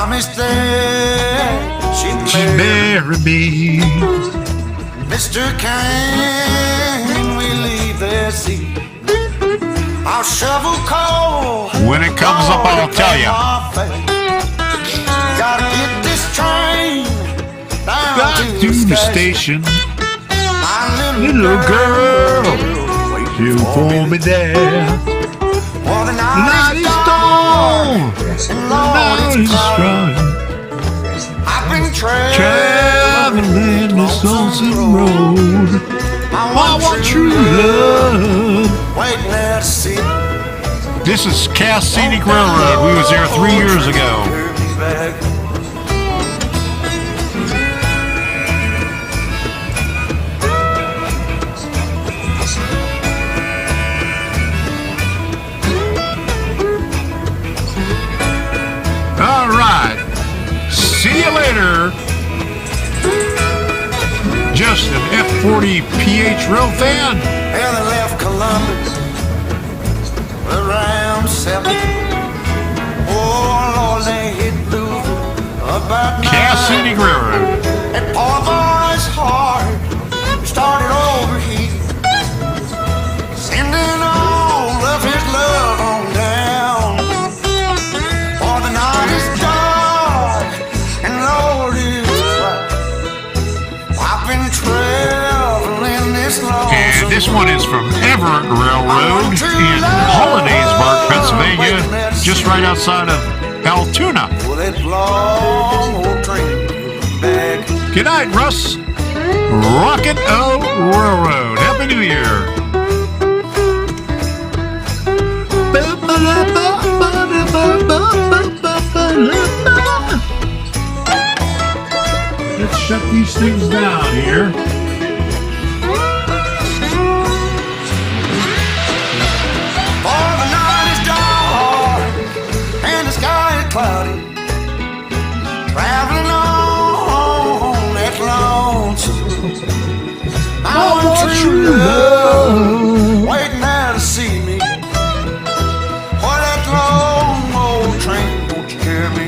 promised that she'd She marry marry me. Mr. Can we leave their seat? I'll shovel coal. When it comes up, I'll tell ya. Gotta get this train down Got to the station. My Little girl, you for me there. For the Night is dawn. Night is strong. I've been Traveling this lonesome road. I want true love. Waiting there to see. This is Cass Scenic Railroad. We was there 3 years ago. All right. See you later. Just an F40 PH rail fan. Yeah, they left Columbus around 7. Oh, Lord, they hit Louisville about 9. Cass Scenic Railroad. And poor boy's heart started overheating, sending all of his love on down. For the night is dark and Lord is bright. I've been traveling this long. And this one is from Everett Railroad in Hollidaysburg, Pennsylvania, just right outside of Altoona. Well, that long old train back. Good night, Russ. Rocket O Railroad. Happy New Year. Let's shut these things down here. For the night is dark and the sky is cloudy. Traveling on that lonesome. I want true love waiting there to see me. For that long old train, won't you carry me?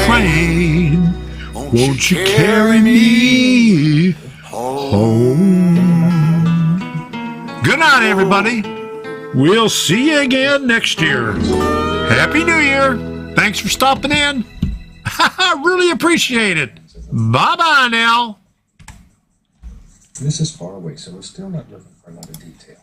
train, won't you carry me home? Good night, everybody. We'll see you again next year. Happy New Year. Thanks for stopping in. I really appreciate it. Bye-bye now. This is far away, so we're still not looking for a lot of detail.